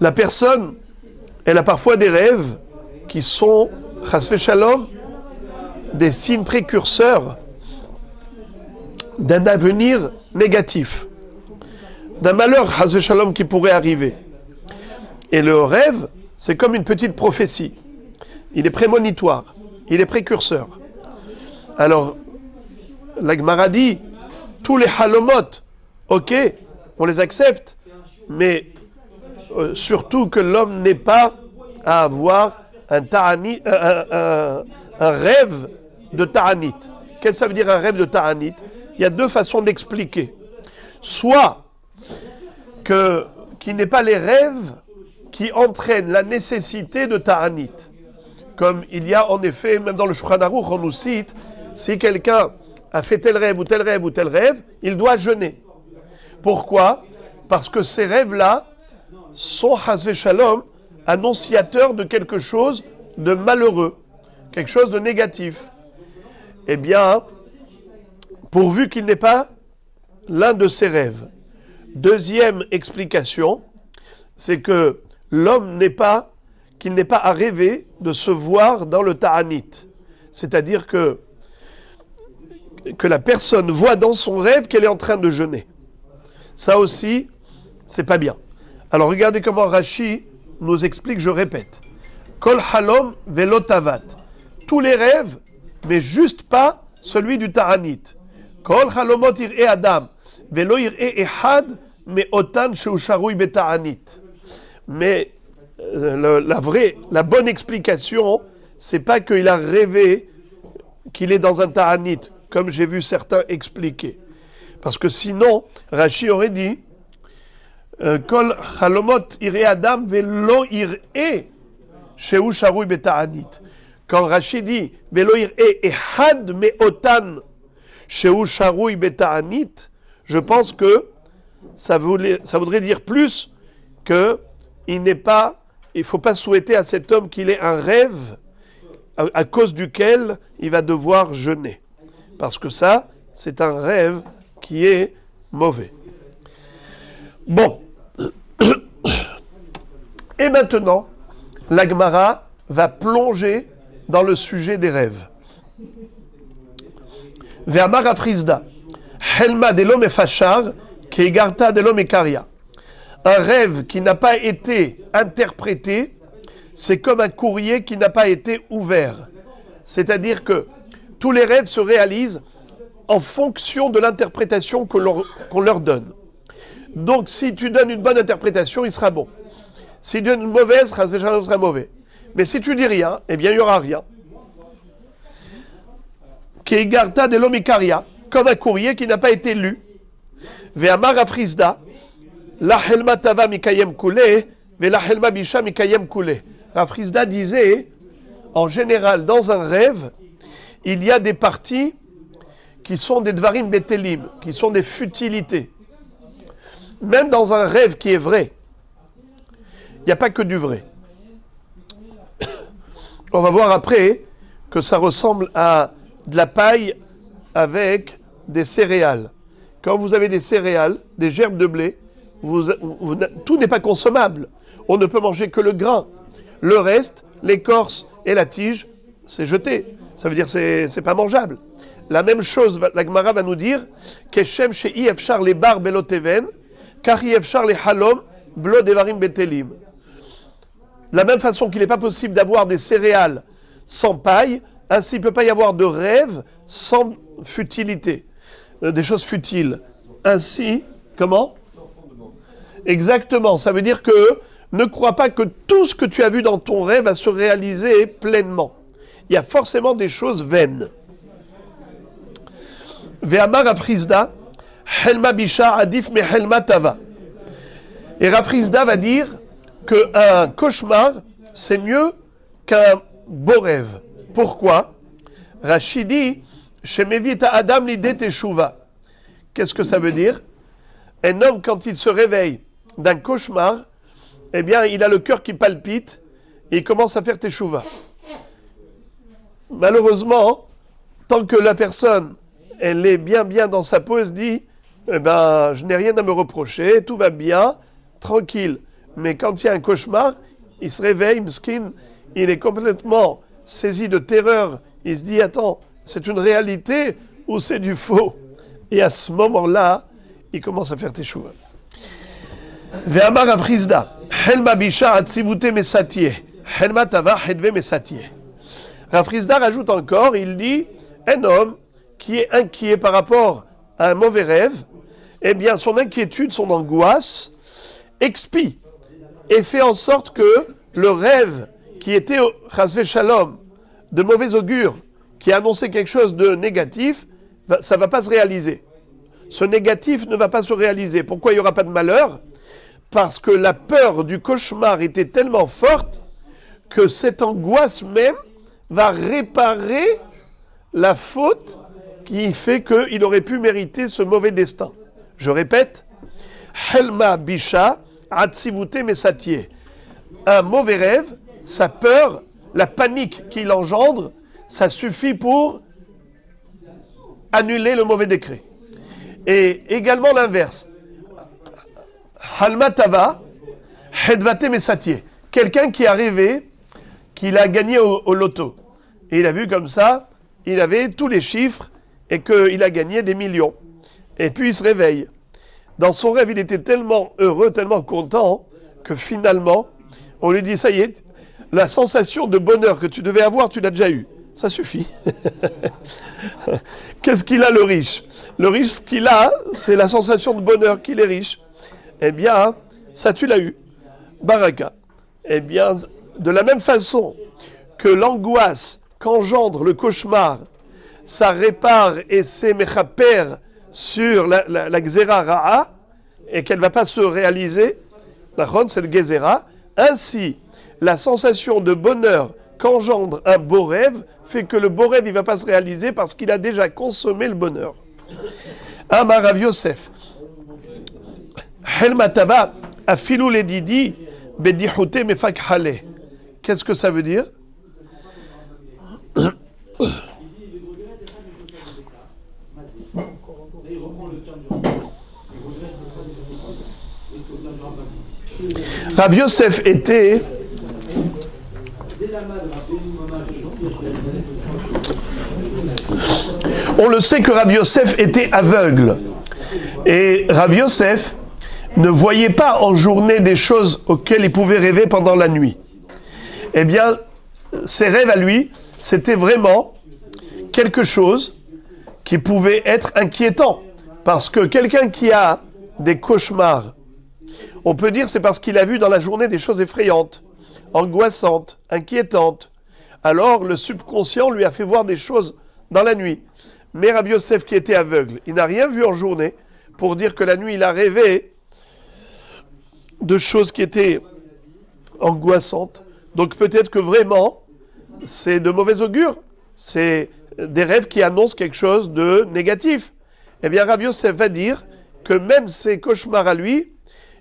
A: La personne, elle a parfois des rêves qui sont, chas v'shalom, des signes précurseurs d'un avenir négatif, d'un malheur, chas v'shalom, qui pourrait arriver. Et le rêve, c'est comme une petite prophétie. Il est prémonitoire, il est précurseur. Alors, la Gemara dit, tous les halomot, ok, on les accepte, mais surtout que l'homme n'ait pas à avoir un rêve de ta'anit. Qu'est-ce que ça veut dire un rêve de ta'anit? Il y a deux façons d'expliquer. Soit qu'il n'ait pas les rêves qui entraînent la nécessité de ta'anit. Comme il y a en effet, même dans le Shulchan Aruch, on nous cite, si quelqu'un a fait tel rêve ou tel rêve ou tel rêve, il doit jeûner. Pourquoi? Parce que ces rêves-là sont, chas v'shalom, annonciateurs de quelque chose de malheureux, quelque chose de négatif. Eh bien, pourvu qu'il n'ait pas l'un de ces rêves. Deuxième explication, c'est que l'homme qu'il n'ait pas à rêver de se voir dans le ta'anit. C'est-à-dire que la personne voit dans son rêve qu'elle est en train de jeûner. Ça aussi, c'est pas bien. Alors regardez comment Rashi nous explique, je répète. Kol halom velo tavat. Tous les rêves, mais juste pas celui du ta'anit. Kol halomot ir'e adam velo ir'e ehad me otan sheusharui beta'anit. Mais la bonne explication, c'est pas qu'il a rêvé qu'il est dans un ta'anit, comme j'ai vu certains expliquer. Parce que sinon, Rashi aurait dit Kol halomot ir'e adam velo ir'e sheu sharui beta'anit. Quand Rashi dit velo ir'e ehad me otan sheu sharui beta'anit, je pense que ça voudrait dire plus que il ne faut pas souhaiter à cet homme qu'il ait un rêve à cause duquel il va devoir jeûner. Parce que ça, c'est un rêve qui est mauvais. Bon. Et maintenant, la Gemara va plonger dans le sujet des rêves. Ve'amar Afrizda, Helma de l'homme fachar, Keigarta de l'homme karia. Un rêve qui n'a pas été interprété, c'est comme un courrier qui n'a pas été ouvert. C'est-à-dire que tous les rêves se réalisent en fonction de l'interprétation qu'on leur donne. Donc, si tu donnes une bonne interprétation, il sera bon. Si tu donnes une mauvaise, il sera mauvais. Mais si tu dis rien, eh bien, il n'y aura rien. Keigarta de l'homme karia, comme un courrier qui n'a pas été lu. Ve'amar Afrizda, la helma tava mikayem kule, ve la helma bisha mikayem kule. Afrizda disait, en général, dans un rêve, il y a des parties qui sont des dvarim betelim, qui sont des futilités. Même dans un rêve qui est vrai, il n'y a pas que du vrai. On va voir après que ça ressemble à de la paille avec des céréales. Quand vous avez des céréales, des gerbes de blé, tout n'est pas consommable. On ne peut manger que le grain. Le reste, l'écorce et la tige, c'est jeté. Ça veut dire que c'est pas mangeable. La même chose, la Gemara va nous dire Keshem she'i efshar les bar beloteven, kari efshar les halom blo devarim betelim. De la même façon qu'il n'est pas possible d'avoir des céréales sans paille, ainsi il ne peut pas y avoir de rêve sans futilité, des choses futiles. Ainsi, comment? Exactement, ça veut dire que ne crois pas que tout ce que tu as vu dans ton rêve va se réaliser pleinement. Il y a forcément des choses vaines. Ve'amar Afrizda, Helma bisha adif me helma tava. Et Afrizda va dire qu'un cauchemar, c'est mieux qu'un beau rêve. Pourquoi? Rashi dit, Shemevita Adam l'idée teshuva. Qu'est-ce que ça veut dire? Un homme, quand il se réveille d'un cauchemar, eh bien, il a le cœur qui palpite et il commence à faire teshuva. Malheureusement, tant que la personne, elle est bien dans sa peau, elle se dit, eh ben, je n'ai rien à me reprocher, tout va bien, tranquille. Mais quand il y a un cauchemar, il se réveille, Mskin, il est complètement saisi de terreur. Il se dit, attends, c'est une réalité ou c'est du faux? Et à ce moment-là, il commence à faire teshuva. Ve'amar Rav Chizda, Helma bisha atzivute mesatie, Helma tava hedve mesatie. Rav Chizda rajoute encore, il dit, un homme qui est inquiet par rapport à un mauvais rêve, eh bien son inquiétude, son angoisse, expie et fait en sorte que le rêve qui était, chasvé shalom, de mauvais augure, qui annonçait quelque chose de négatif, ça ne va pas se réaliser. Ce négatif ne va pas se réaliser. Pourquoi il n'y aura pas de malheur? Parce que la peur du cauchemar était tellement forte que cette angoisse même va réparer la faute qui fait qu'il aurait pu mériter ce mauvais destin. Je répète, Helma bisha atzivute mesatie. Un mauvais rêve, sa peur, la panique qu'il engendre, ça suffit pour annuler le mauvais décret. Et également l'inverse. Halma tava, hedvate mesatie. Quelqu'un qui a rêvé qu'il a gagné au loto. Et il a vu comme ça, il avait tous les chiffres et qu'il a gagné des millions. Et puis il se réveille. Dans son rêve, il était tellement heureux, tellement content, que finalement, on lui dit, ça y est, la sensation de bonheur que tu devais avoir, tu l'as déjà eue. Ça suffit. Qu'est-ce qu'il a, le riche? Le riche, ce qu'il a, c'est la sensation de bonheur qu'il est riche. Eh bien, ça tu l'as eu. Baraka. Eh bien, de la même façon que l'angoisse qu'engendre le cauchemar, ça répare et c'est mechaper sur la gzera ra'a, et qu'elle ne va pas se réaliser, cette gzera, ainsi, la sensation de bonheur qu'engendre un beau rêve fait que le beau rêve il va pas se réaliser parce qu'il a déjà consommé le bonheur. Amar Rav Yosef, Helmatava afilou le didi bedihute mefak hale. Qu'est-ce que ça veut dire? Rav Yosef était on le sait que Rav Yosef était aveugle. Et Rav Yosef ne voyait pas en journée des choses auxquelles il pouvait rêver pendant la nuit. Eh bien, ses rêves à lui, c'était vraiment quelque chose qui pouvait être inquiétant. Parce que quelqu'un qui a des cauchemars, on peut dire c'est parce qu'il a vu dans la journée des choses effrayantes, angoissantes, inquiétantes. Alors le subconscient lui a fait voir des choses dans la nuit. Mais Rav Yosef qui était aveugle, il n'a rien vu en journée pour dire que la nuit il a rêvé de choses qui étaient angoissantes. Donc peut-être que vraiment c'est de mauvais augure, c'est des rêves qui annoncent quelque chose de négatif. Eh bien Rav Yosef va dire que même ces cauchemars à lui,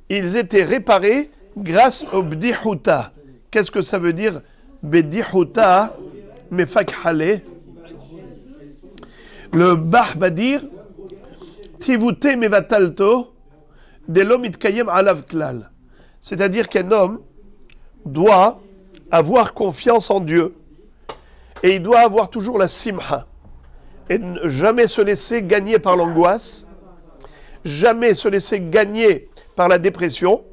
A: ils étaient réparés grâce au bdihuta. Qu'est-ce que ça veut dire bdihuta mefak hale? Le Bach va dire Tivute mevatalto delo mitkayem alav klal. C'est-à-dire qu'un homme doit avoir confiance en Dieu et il doit avoir toujours la simha et ne jamais se laisser gagner par l'angoisse, jamais se laisser gagner par la dépression,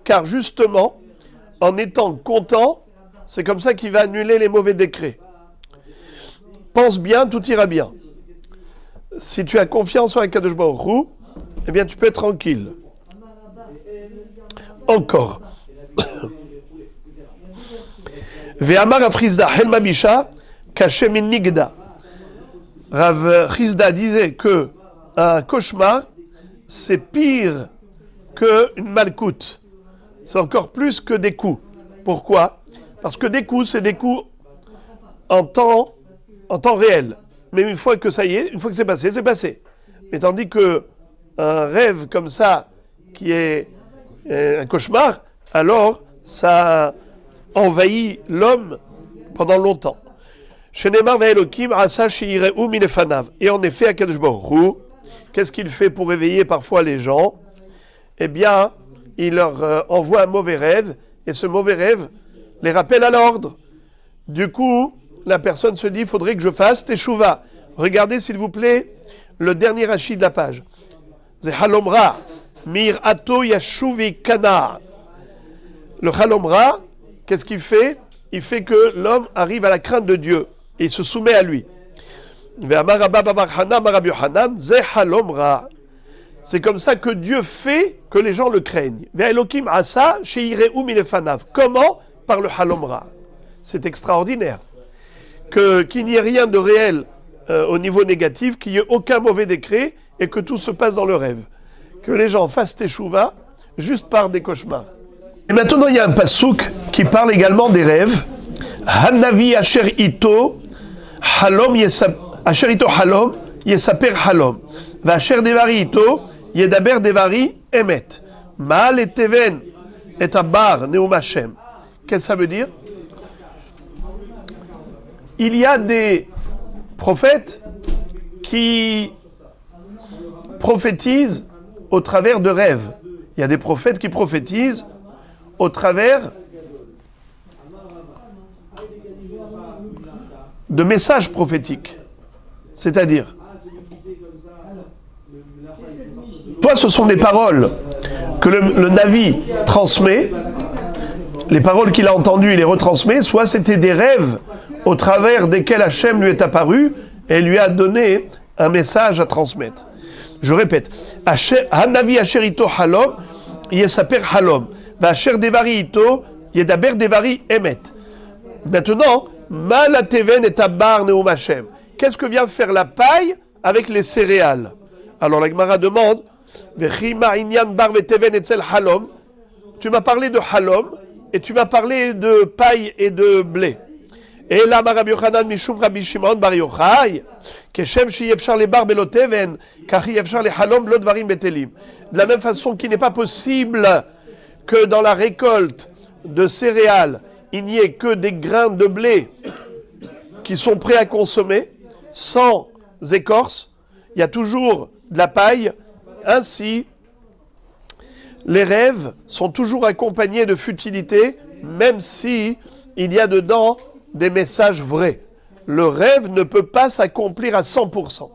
A: car justement, en étant content, c'est comme ça qu'il va annuler les mauvais décrets. Pense bien, tout ira bien. Si tu as confiance en Akadosh Baruch Hu, eh bien tu peux être tranquille. Encore. Ve'amar Rav Chizda Helma bisha kashem min nigda. Rav Chizda disait que un cauchemar, c'est pire qu'une malcoute. C'est encore plus que des coups. Pourquoi? Parce que des coups, c'est des coups en temps réel. Mais une fois que ça y est, une fois que c'est passé, c'est passé. Mais tandis que un rêve comme ça, qui est un cauchemar, alors ça envahit l'homme pendant longtemps. Et en effet, Akadosh Baruch Hu, qu'est-ce qu'il fait pour réveiller parfois les gens? Eh bien, il leur envoie un mauvais rêve, et ce mauvais rêve les rappelle à l'ordre. Du coup, la personne se dit, il faudrait que je fasse teshuva. Regardez s'il vous plaît le dernier rachis de la page. C'est halomra, mir ato yashuvi kana. Le halomra, qu'est-ce qu'il fait? Il fait que l'homme arrive à la crainte de Dieu et il se soumet à lui. C'est comme ça que Dieu fait que les gens le craignent. Comment? Par le halomra. C'est extraordinaire. Qu'il n'y ait rien de réel au niveau négatif, qu'il n'y ait aucun mauvais décret et que tout se passe dans le rêve. Que les gens fassent teshuva juste par des cauchemars. Et maintenant, il y a un passouk qui parle également des rêves. Hanavi asher ito halom asher ito halom yesaper halom. Va asher devari ito yedaber devari emet. Maal et teven et abar neum Hashem. Qu'est-ce que ça veut dire? Il y a des prophètes qui prophétisent au travers de rêves. Il y a des prophètes qui prophétisent au travers de messages prophétiques. C'est-à-dire, soit ce sont des paroles que le Navi transmet, les paroles qu'il a entendues, il les retransmet, soit c'était des rêves au travers desquels Hachem lui est apparu et lui a donné un message à transmettre. Je répète, Hanavi asherito halom, yesaper halom, va'asher devari ito, yedaber devari emet. Maintenant, malateven et abar neum Hashem. Qu'est-ce que vient faire la paille avec les céréales? Alors la Gemara demande, vechima inyan bar veteven etzel halom. Tu m'as parlé de halom et tu m'as parlé de paille et de blé. Et là, Rabbi Yochanan mishum Rabbi Shimon bar Yochai, keshem sheyefshar le bar beloteven, kach yefshar le halom lo dvarim betelim. De la même façon qu'il n'est pas possible que dans la récolte de céréales, il n'y ait que des grains de blé qui sont prêts à consommer, sans écorce, il y a toujours de la paille. Ainsi, les rêves sont toujours accompagnés de futilité, même si il y a dedans des messages vrais. Le rêve ne peut pas s'accomplir à 100%.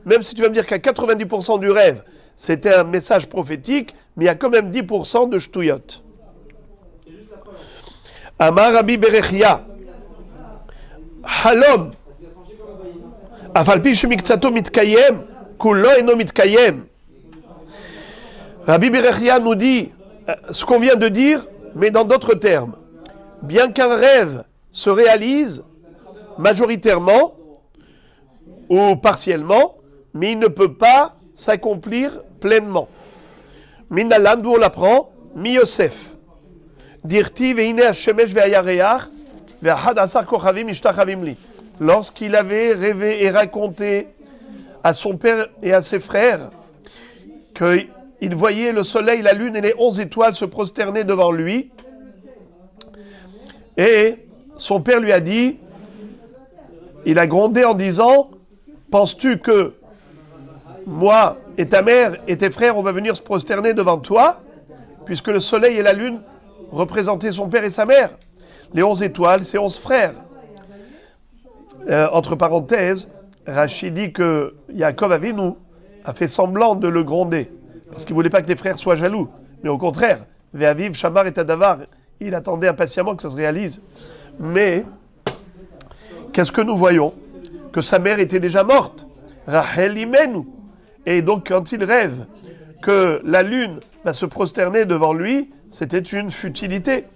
A: Même si tu vas me dire qu'à 90% du rêve, c'était un message prophétique, mais il y a quand même 10% de shtouyot. Amar Rabbi Berechia, Halom, Afalpi shemiktsato mitkayem, kulo eno mitkayem. Rabbi Berechia nous dit ce qu'on vient de dire, mais dans d'autres termes. Bien qu'un rêve se réalise majoritairement ou partiellement, mais il ne peut pas s'accomplir pleinement. Minalan, d'où on l'apprend, mi Yosef. Dirti veine hashemesh ve'ayareach ve'ahad asar kochavim ishtachavim li. Lorsqu'il avait rêvé et raconté à son père et à ses frères qu'il voyait le soleil, la lune et les 11 étoiles se prosterner devant lui, et son père lui a dit, il a grondé en disant, penses-tu que moi et ta mère et tes frères, on va venir se prosterner devant toi, puisque le soleil et la lune représentaient son père et sa mère. Les 11 étoiles, c'est 11 frères. Entre parenthèses, Rachid dit que Yaakov Avinu a fait semblant de le gronder, parce qu'il ne voulait pas que les frères soient jaloux. Mais au contraire, Ve'aviv, Shamar et Tadavar, il attendait impatiemment que ça se réalise. Mais, qu'est-ce que nous voyons? Que sa mère était déjà morte. Rachel Imenu. Et donc, quand il rêve que la lune va se prosterner devant lui, c'était une futilité.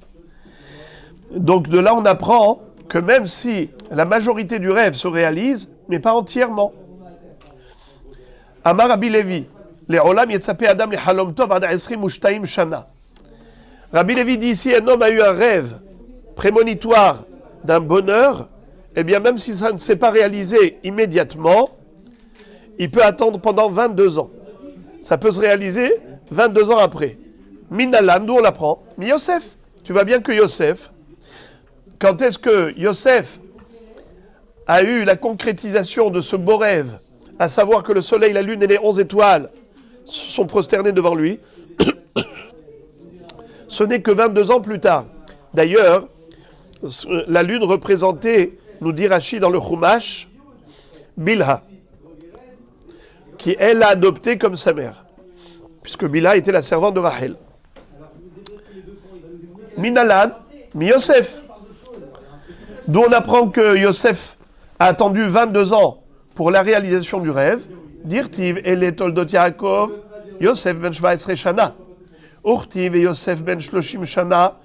A: Donc, de là, on apprend que même si la majorité du rêve se réalise, mais pas entièrement. Amar Rabbi Levi, les olam yetzapeh adam le halom tov ad 22 shana. Rabbi Levi dit, si un homme a eu un rêve prémonitoire d'un bonheur, eh bien même si ça ne s'est pas réalisé immédiatement, il peut attendre pendant 22 ans. Ça peut se réaliser 22 ans après. Minalan, d'où on l'apprend? Mais Yosef, tu vois bien que Yosef, quand est-ce que Yosef a eu la concrétisation de ce beau rêve à savoir que le soleil, la lune et les 11 étoiles sont prosternés devant lui, ce n'est que 22 ans plus tard. D'ailleurs, la lune représentait, nous dit Rashi dans le Chumash, Bilha, qui elle a adopté comme sa mère, puisque Bilha était la servante de Rachel. Minalan, mi Yosef. D'où on apprend que Yosef a attendu 22 ans pour la réalisation du rêve. Dirtiv ele toldot Yaakov, Yosef ben 17 shana. Urtiv et Yosef ben 30 shana,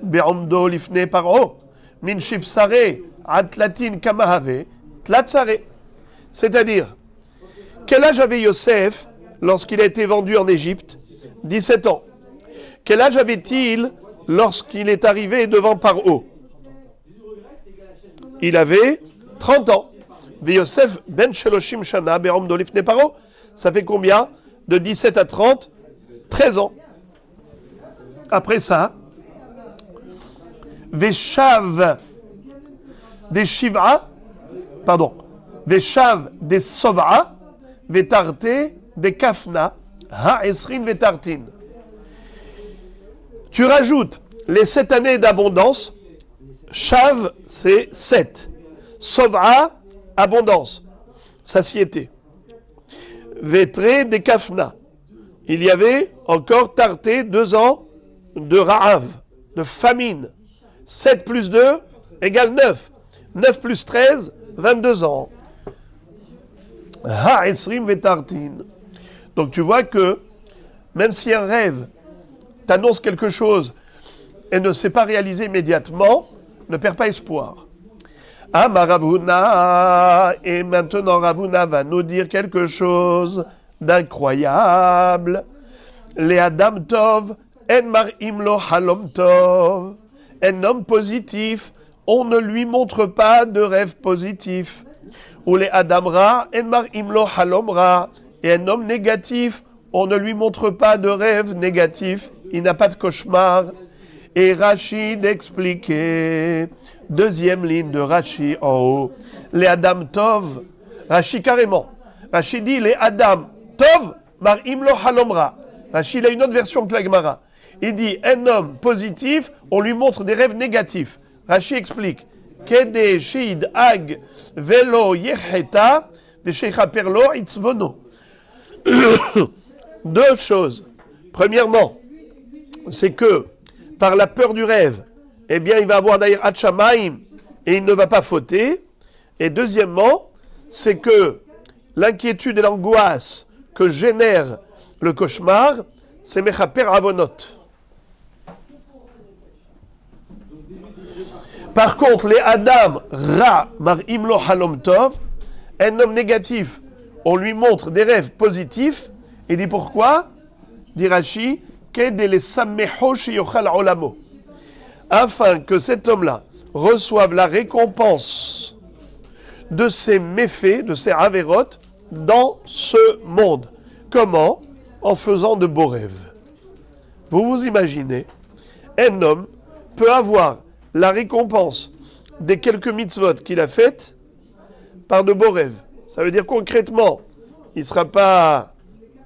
A: be'omdo lifne paro, min shifsare, atlatin kamahave, tlatsare. C'est-à-dire, quel âge avait Yosef lorsqu'il a été vendu en Égypte? 17 ans. Quel âge avait-il lorsqu'il est arrivé devant Paro? Il avait 30 ans. Yosef ben Sheloshim Shana Be'om Dolifne Paro. Ça fait combien? De 17 à 30, 13 ans. Après ça, Veshav des Shiv'a, pardon, Veshav des Sov'a, Vetarte des Kafna, Ha-Esrin Vetartin. Tu rajoutes les 7 années d'abondance. Shav, c'est 7. Sov'a, abondance, satiété. Vetre des Kafna. Il y avait encore Tarté, 2 ans de Ra'av, de famine. 7 plus 2 égale 9. 9 plus 13, 22 ans. Ha-Esrim Vetartin. Donc tu vois que même si un rêve t'annonce quelque chose et ne s'est pas réalisé immédiatement, ne perds pas espoir. Amar Ravuna, et maintenant Ravuna va nous dire quelque chose d'incroyable. Les Adam Tov, en mar'im lo halom tov. Un homme positif, on ne lui montre pas de rêve positif. Ou les Adam Ra, en mar'im lo halom ra. Et un homme négatif, on ne lui montre pas de rêve négatif. Il n'a pas de cauchemar. Et Rachid expliquait, deuxième ligne de Rashi en haut, les Adam Tov, Rashi carrément. Rashi dit les Adam Tov, mar'im lo halomra. Rashi il a une autre version que la Gemara. Il dit un homme positif, on lui montre des rêves négatifs. Rashi explique, Kede shid ag velo yecheta, veshecha perlo itzvono. Deux choses. Premièrement, c'est que par la peur du rêve, eh bien, il va avoir d'ailleurs Hatchamaim et il ne va pas fauter. Et deuxièmement, c'est que l'inquiétude et l'angoisse que génère le cauchemar, c'est Mechaper Avonot. Par contre, les Adam Ra Mar'im Lo Halom Tov, un homme négatif, on lui montre des rêves positifs. Il dit pourquoi? Dit Rashi, afin que cet homme-là reçoive la récompense de ses méfaits, de ses avérotes, dans ce monde. Comment? En faisant de beaux rêves. Vous vous imaginez, un homme peut avoir la récompense des quelques mitzvot qu'il a faites par de beaux rêves. Ça veut dire concrètement, il ne sera pas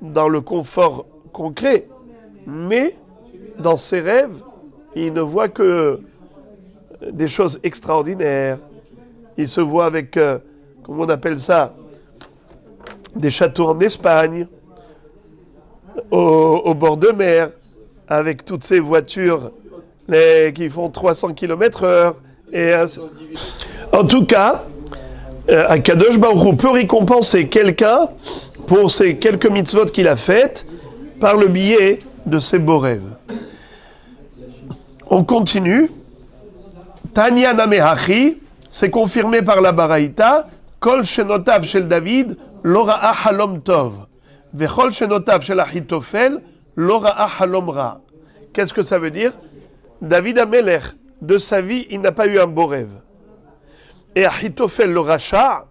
A: dans le confort concret, mais dans ses rêves, il ne voit que des choses extraordinaires. Il se voit avec, comment on appelle ça, des châteaux en Espagne, au bord de mer, avec toutes ces voitures qui font 300 km/h. En tout cas, Akadosh Baruch Hu peut récompenser quelqu'un pour ces quelques mitzvot qu'il a faites par le biais de ses beaux rêves. On continue. Tanya Namehachi, c'est confirmé par la Baraïta. Kol shenotav shel David, l'ora'a halom tov. Vechol shenotav shel Achitofel, l'ora'a halom ra. Qu'est-ce que ça veut dire? David Amelech, de sa vie, il n'a pas eu un beau rêve. Et Achitofel, le Racha,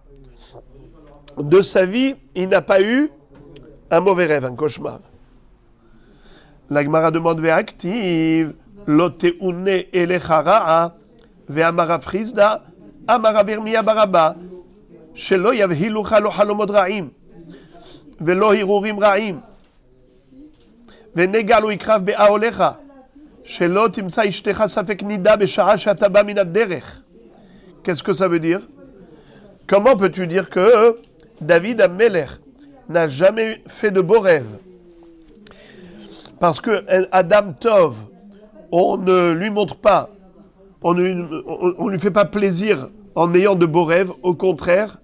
A: de sa vie, il n'a pas eu un mauvais rêve, un cauchemar. La Gemara demande ve'active, loteune elecha ra'a, ve'amara frizda, amara birmiya baraba, שלא יבהילוך לא חלומות רעים, ולא הרהורים רעים, ונגע לא יקרב באהליך, שלא תמצא אשתך ספק נידה בשעה שאתה בא מן הדרך. Qu'est-ce que ça veut dire? Comment peux-tu dire que David Amelech n'a jamais fait de beaux rêves? Parce que Adam Tov, on ne lui montre pas, on ne lui fait pas plaisir en ayant de beaux rêves. Au contraire,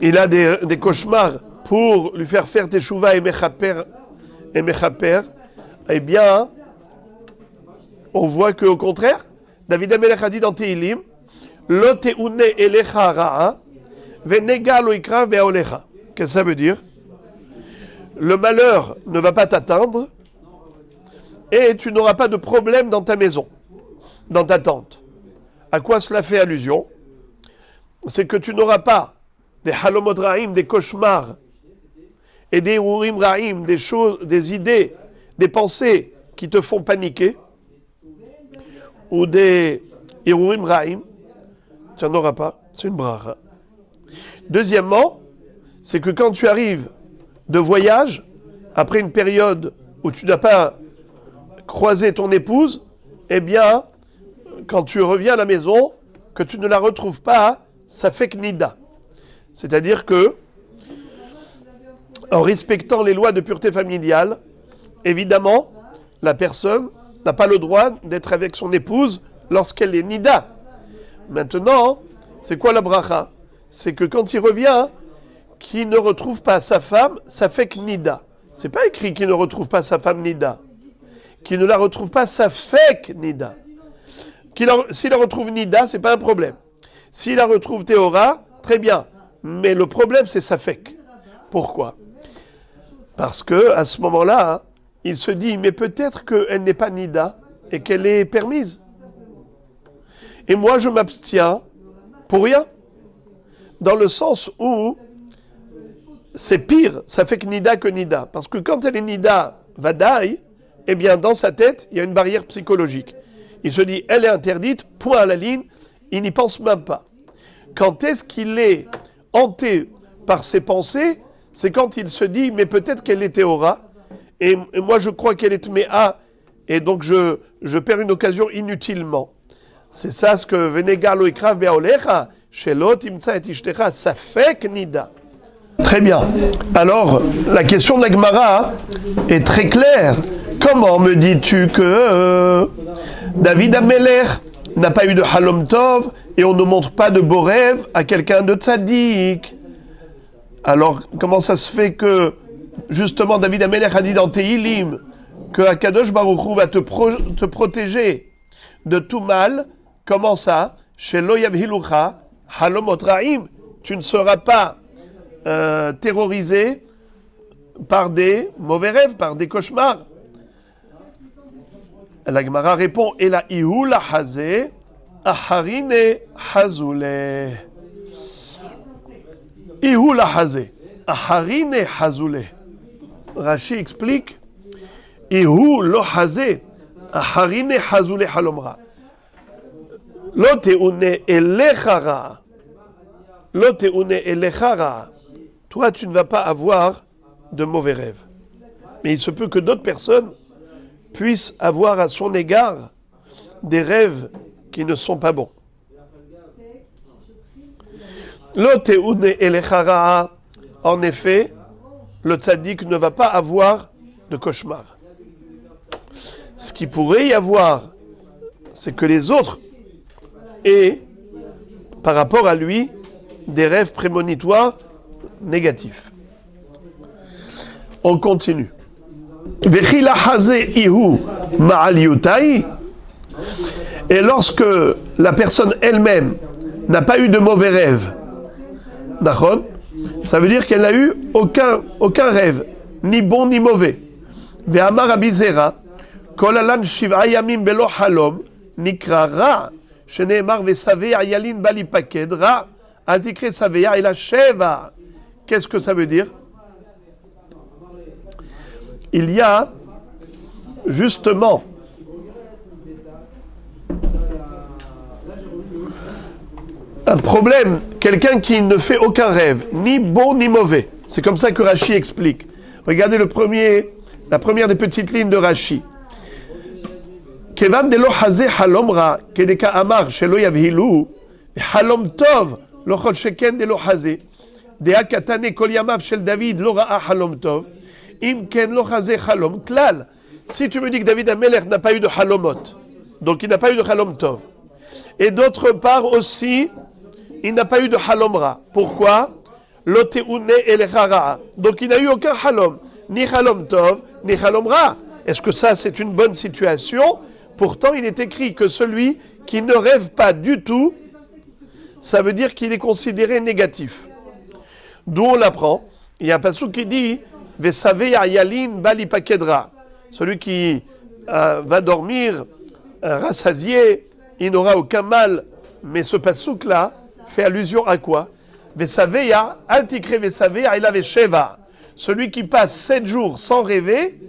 A: il a des cauchemars pour lui faire faire teshuva et mechaper. Eh bien, on voit qu'au contraire, David Amelech a dit dans Tehilim, Lo te'une elecha ra'a, venega lo ikra ve'olecha. Qu'est-ce que ça veut dire? Le malheur ne va pas t'atteindre et tu n'auras pas de problème dans ta maison, dans ta tente. À quoi cela fait allusion? C'est que tu n'auras pas des halomot ra'im, des cauchemars, et des urim ra'im, des choses, des idées, des pensées qui te font paniquer, ou des urim ra'im, tu n'en auras pas, c'est une bracha. Deuxièmement, c'est que quand tu arrives de voyage, après une période où tu n'as pas croisé ton épouse, eh bien, quand tu reviens à la maison, que tu ne la retrouves pas, ça fait knida. C'est-à-dire que, en respectant les lois de pureté familiale, évidemment, la personne n'a pas le droit d'être avec son épouse lorsqu'elle est nida. Maintenant, c'est quoi la bracha? C'est que quand il revient, qu'il ne retrouve pas sa femme, ça fait knida. C'est pas écrit qu'il ne retrouve pas sa femme nida. Qu'il ne la retrouve pas, ça fait nida. S'il la retrouve nida, c'est pas un problème. S'il la retrouve théora, très bien. Mais le problème, c'est sa fek. Pourquoi? Parce que à ce moment-là, il se dit, mais peut-être qu'elle n'est pas nida et qu'elle est permise. Et moi, je m'abstiens pour rien. Dans le sens où c'est pire, ça fait que nida que nida. Parce que quand elle est nida, vadaï, eh bien, dans sa tête, il y a une barrière psychologique. Il se dit, elle est interdite, point à la ligne, il n'y pense même pas. Quand est-ce qu'il est hanté par ses pensées? C'est quand il se dit, mais peut-être qu'elle est théora, et moi je crois qu'elle est méa, et donc je perds une occasion inutilement. C'est ça ce que Venega lo ikrav be'olecha, shelo timtsa et ishtecha, ça fait knida. Très bien. Alors, la question de la Gemara est très claire. Comment me dis-tu que David Amelech n'a pas eu de halom tov et on ne montre pas de beaux rêves à quelqu'un de tzaddik? Alors, comment ça se fait que, justement, David Amelech a dit dans Tehilim que Akadosh Baruch Hu va te protéger de tout mal? Comment ça? Shelo yavhilucha halomot ra'im. Tu ne seras pas terrorisé par des mauvais rêves, par des cauchemars. La Gemara répond, et la ihu la hazé, aharine hazoulé. Ihu la hazé, aharine hazoulé. Rashi explique, ihu lo hazé, aharine hazoulé halomra. Lo teune elechara. Lo teune elechara. Toi, tu ne vas pas avoir de mauvais rêves. Mais il se peut que d'autres personnes puissent avoir à son égard des rêves qui ne sont pas bons. En effet, le tzaddik ne va pas avoir de cauchemar. Ce qui pourrait y avoir, c'est que les autres aient, par rapport à lui, des rêves prémonitoires négatifs. On continue. Et lorsque la personne elle-même n'a pas eu de mauvais rêves, ça veut dire qu'elle n'a eu aucun rêve, ni bon ni mauvais. Ve'amar Rabbi Zera, kol alan shiv'a yamim belo halom, nikra ra, shene'emar ve'saveya yalin bali paked, ra, antikre saveya ela sheva. Qu'est-ce que ça veut dire? Il y a justement un problème, quelqu'un qui ne fait aucun rêve, ni bon ni mauvais. C'est comme ça que Rashi explique. Regardez la première des petites lignes de Rashi. Kevan de lo hazeh halom ra, kedeka amar shelo yavhilu, halom tov lo chol sheken de lo hazeh. Dea katane kol yamav shel David lo ra'a halom tov. Im ken lo hazeh halom klal. Si tu me dis que David Amelech n'a pas eu de halomot, donc il n'a pas eu de halom tov. Et d'autre part aussi, il n'a pas eu de halom ra. Pourquoi? Loteune el ra'a. Donc il n'a eu aucun halom, ni halom tov, ni halom ra. Est-ce que ça c'est une bonne situation? Pourtant, il est écrit que celui qui ne rêve pas du tout, ça veut dire qu'il est considéré négatif. D'où on l'apprend. Il y a un passage qui dit Vesaveya yalin bali pakedra. Celui qui va dormir rassasié, il n'aura aucun mal. Mais ce passouk-là fait allusion à quoi? Vesaveya, altikre vesaveya, il avait sheva. Celui qui passe 7 jours sans rêver,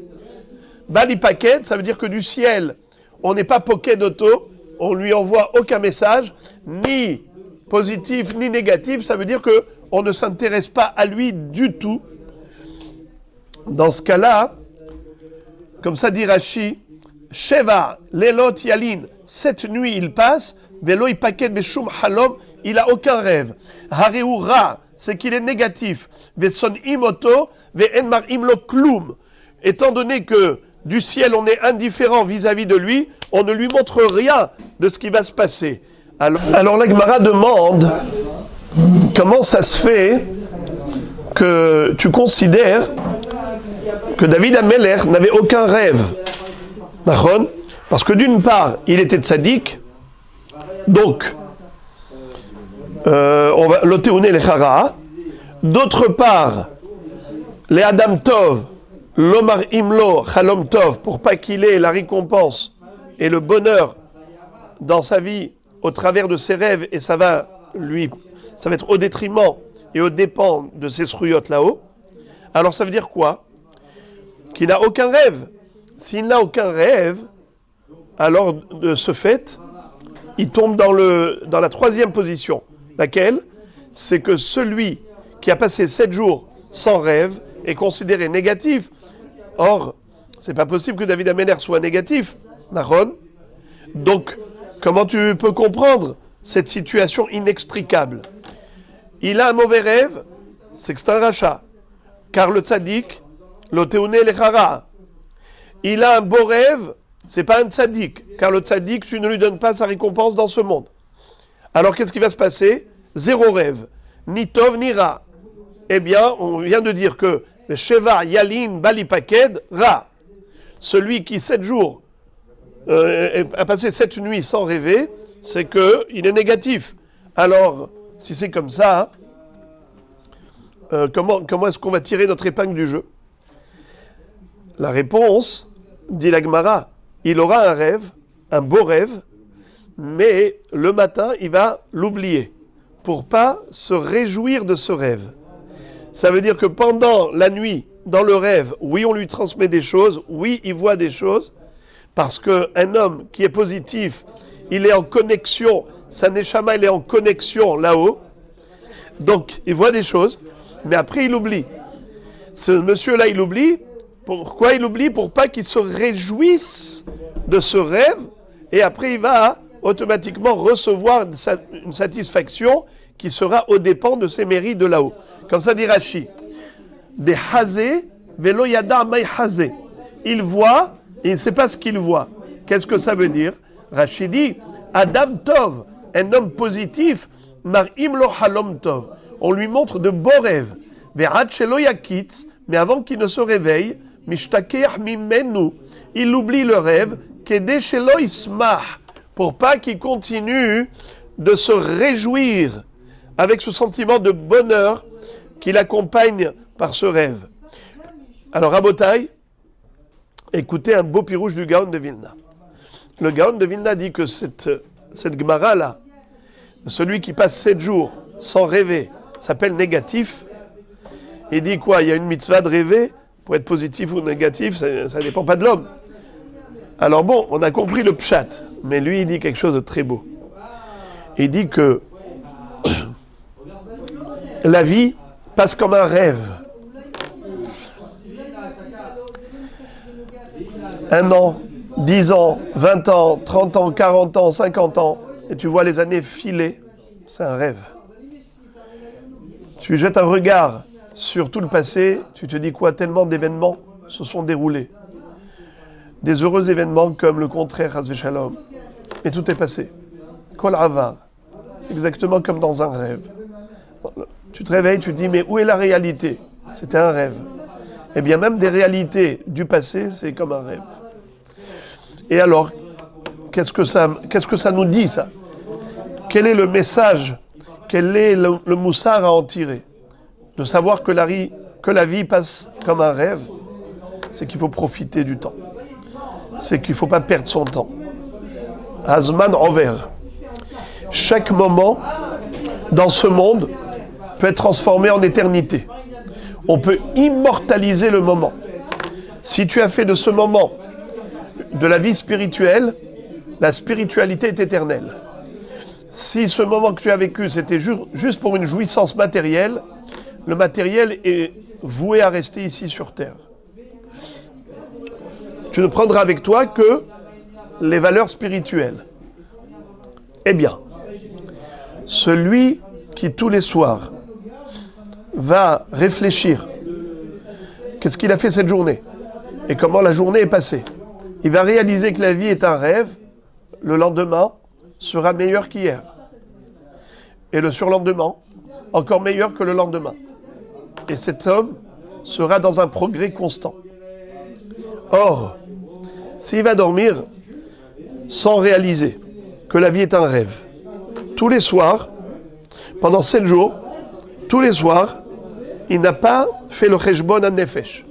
A: bali paked, ça veut dire que du ciel, on n'est pas poké d'auto, on lui envoie aucun message, ni positif ni négatif, ça veut dire qu'on ne s'intéresse pas à lui du tout. Dans ce cas-là, comme ça dit Rashi, Sheva, Lelot Yalin, cette nuit il passe, Velo Ipaket Beshum Halom, il n'a aucun rêve. Hareu Ra, c'est qu'il est négatif. Veson Imoto, Ve'enmar Imlo Klum. Étant donné que du ciel on est indifférent vis-à-vis de lui, on ne lui montre rien de ce qui va se passer. Alors la Gemara demande, comment ça se fait que tu considères que David Amelech n'avait aucun rêve? Parce que d'une part, il était tzaddik, donc, on va l'otéouné les chara. D'autre part, les Adam Tov, l'Omar Imlo, Chalom Tov, pour pas qu'il ait la récompense et le bonheur dans sa vie au travers de ses rêves, et ça va être au détriment et au dépens de ses srouillottes là-haut. Alors ça veut dire quoi? Qu'il n'a aucun rêve. S'il n'a aucun rêve, alors de ce fait, il tombe dans la troisième position. Laquelle? C'est que celui qui a passé 7 jours sans rêve est considéré négatif. Or, c'est pas possible que David Amelech soit négatif. Nahon. Donc, comment tu peux comprendre cette situation inextricable? Il a un mauvais rêve, c'est que c'est un rachat. Car le tzaddik, l'otéouné lechara. Il a un beau rêve, c'est pas un tzaddik. Car le tzaddik, tu ne lui donnes pas sa récompense dans ce monde. Alors qu'est-ce qui va se passer? Zéro rêve. Ni tov, ni ra. Eh bien, on vient de dire que le sheva yalin bali paked ra. Celui qui 7 jours a passé 7 nuits sans rêver, c'est qu'il est négatif. Alors, si c'est comme ça, comment est-ce qu'on va tirer notre épingle du jeu? La réponse, dit la Gemara, il aura un rêve, un beau rêve, mais le matin, il va l'oublier pour pas se réjouir de ce rêve. Ça veut dire que pendant la nuit, dans le rêve, oui, on lui transmet des choses, oui, il voit des choses, parce qu'un homme qui est positif, il est en connexion, sa neshama, il est en connexion là-haut, donc il voit des choses, mais après il oublie. Ce monsieur-là, il oublie. Pourquoi il oublie? Pour pas qu'il se réjouisse de ce rêve, et après il va automatiquement recevoir une satisfaction qui sera aux dépens de ses mérites de là-haut. Comme ça dit Rashi. Des hazé, velo yada may hazé. Il voit, et il ne sait pas ce qu'il voit. Qu'est-ce que ça veut dire? Rashi dit, Adam Tov, un homme positif, mar imlo halom tov. On lui montre de beaux rêves. Ve'ad shelo yakitz, mais avant qu'il ne se réveille, mishtakeach mimenu, il oublie le rêve, kedé shelo ismach, pour pas qu'il continue de se réjouir avec ce sentiment de bonheur qui l'accompagne par ce rêve. Alors, Rabotai, écoutez un beau pirouche du Gaon de Vilna. Le Gaon de Vilna dit que cette Gemara-là, celui qui passe 7 jours sans rêver, s'appelle négatif. Il dit quoi? Il y a une mitzvah de rêver, pour être positif ou négatif, ça ne dépend pas de l'homme. Alors bon, on a compris le pshat, mais lui il dit quelque chose de très beau. Il dit que la vie passe comme un rêve. Un an, 10 ans, 20 ans, 30 ans, 40 ans, 50 ans, et tu vois les années filer, c'est un rêve. Tu jettes un regard sur tout le passé, tu te dis quoi, tellement d'événements se sont déroulés. Des heureux événements comme le contraire, Chas v'Shalom. Mais tout est passé. Kol avar. C'est exactement comme dans un rêve. Tu te réveilles, tu te dis, mais où est la réalité? C'était un rêve. Eh bien, même des réalités du passé, c'est comme un rêve. Et alors, qu'est-ce que ça nous dit, ça? Quel est le message? Quel est le moussard à en tirer? De savoir que la vie passe comme un rêve, c'est qu'il faut profiter du temps. C'est qu'il ne faut pas perdre son temps. Hazman envers. Chaque moment dans ce monde peut être transformé en éternité. On peut immortaliser le moment. Si tu as fait de ce moment de la vie spirituelle, la spiritualité est éternelle. Si ce moment que tu as vécu, c'était juste pour une jouissance matérielle, le matériel est voué à rester ici sur Terre. Tu ne prendras avec toi que les valeurs spirituelles. Eh bien, celui qui tous les soirs va réfléchir qu'est-ce qu'il a fait cette journée et comment la journée est passée, il va réaliser que la vie est un rêve, le lendemain sera meilleur qu'hier. Et le surlendemain, encore meilleur que le lendemain. Et cet homme sera dans un progrès constant. Or, s'il va dormir sans réaliser que la vie est un rêve, tous les soirs, pendant 7 jours, tous les soirs, il n'a pas fait le cheshbon ha-nefesh.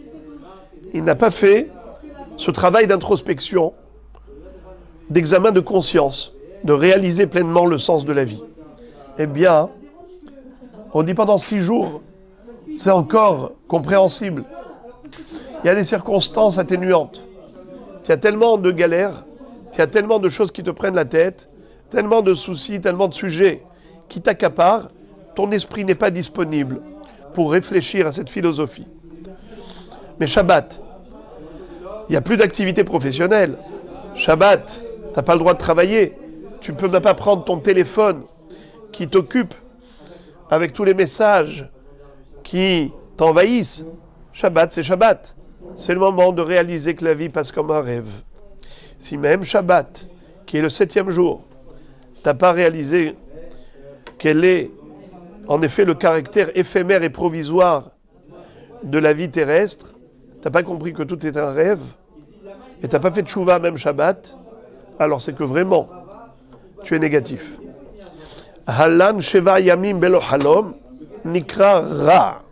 A: Il n'a pas fait ce travail d'introspection, d'examen de conscience, de réaliser pleinement le sens de la vie. Eh bien, on dit pendant 6 jours, c'est encore compréhensible. Il y a des circonstances atténuantes. Il y a tellement de galères, il y a tellement de choses qui te prennent la tête, tellement de soucis, tellement de sujets qui t'accaparent, ton esprit n'est pas disponible pour réfléchir à cette philosophie. Mais Shabbat, il n'y a plus d'activité professionnelle. Shabbat, tu n'as pas le droit de travailler. Tu ne peux même pas prendre ton téléphone qui t'occupe avec tous les messages qui t'envahissent. Shabbat, c'est Shabbat. C'est le moment de réaliser que la vie passe comme un rêve. Si même Shabbat, qui est le 7e jour, tu n'as pas réalisé quel est en effet le caractère éphémère et provisoire de la vie terrestre, tu n'as pas compris que tout est un rêve, et tu n'as pas fait de tchouva même Shabbat, alors c'est que vraiment, tu es négatif. Halan Sheva Yamim Belo Halom Nikra Ra.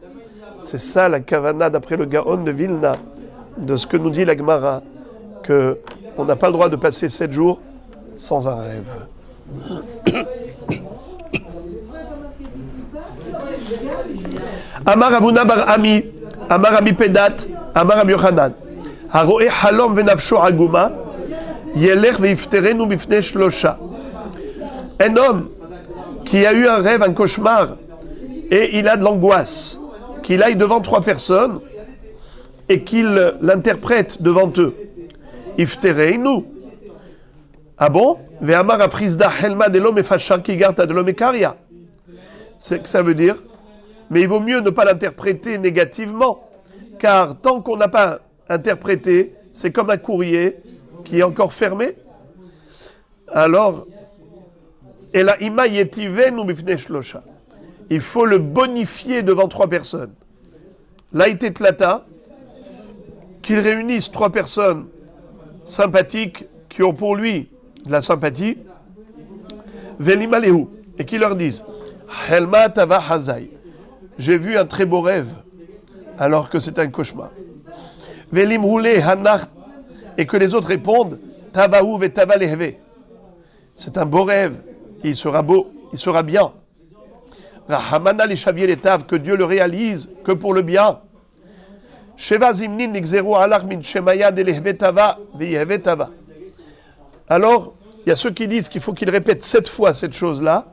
A: C'est ça la kavana d'après le Gaon de Vilna, de ce que nous dit la Gemara, qu'on n'a pas le droit de passer 7 jours sans un rêve. Amar Avuna bar Ami, Amar Abi Pedat, Amar Abi Yochanan. Haroe halom venafsho aguma, yelech veifterenu bifnei shlosha. Un homme qui a eu un rêve, un cauchemar, et il a de l'angoisse, qu'il aille devant 3 personnes et qu'il l'interprète devant eux. Ifterenu. Ah bon? Ve'amar aprisda helma de l'homme efachar kigarta de l'homme ekaria. C'est que ça veut dire, mais il vaut mieux ne pas l'interpréter négativement, car tant qu'on n'a pas interprété, c'est comme un courrier qui est encore fermé. Alors, il faut le bonifier devant 3 personnes. Laïté Tlata, qu'il réunisse 3 personnes sympathiques qui ont pour lui de la sympathie, Velimaleu, et qui leur disent Helma Tava Hazai, j'ai vu un très beau rêve, alors que c'est un cauchemar. Velim Roule Hanach, et que les autres répondent Tavahu ve Tava Lehve, c'est un beau rêve, il sera beau, il sera bien. Rahamana li Shavier les Tav, que Dieu le réalise que pour le bien. Sheva Zimnin Nixero Alach min Shemaya de Lehve Tava ve Yehve Tava. Alors, il y a ceux qui disent qu'il faut qu'ils répètent 7 fois cette chose-là,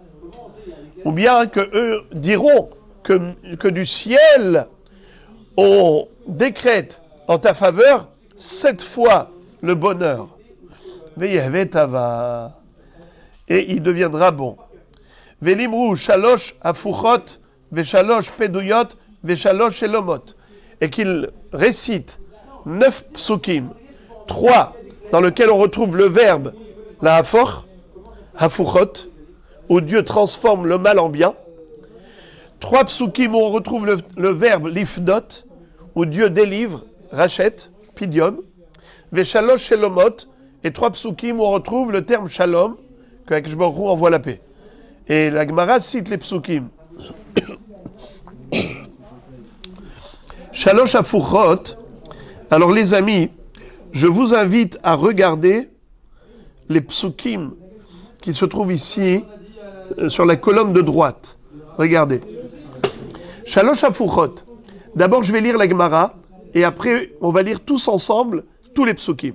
A: ou bien qu'eux diront que du ciel, on décrète en ta faveur 7 fois le bonheur. Et il deviendra bon. Velimru shalosh afuchot, veshalosh peduyot, veshalosh shelomot. Et qu'il récite 9 psukim, 3 dans lesquels on retrouve le verbe la hafor, hafuchot, où Dieu transforme le mal en bien. 3 psukim où on retrouve le verbe lifdot, où Dieu délivre, rachète, pidion. Veshalosh shelomot, et 3 psukim où on retrouve le terme shalom, qu'avec Baruch Hu envoie la paix. Et la Gemara cite les psukim. Shalosh afuchot. Alors les amis, je vous invite à regarder les psukim qui se trouvent ici sur la colonne de droite. Regardez. Shalosh afuchot. D'abord je vais lire la Gemara et après on va lire tous ensemble tous les psukim.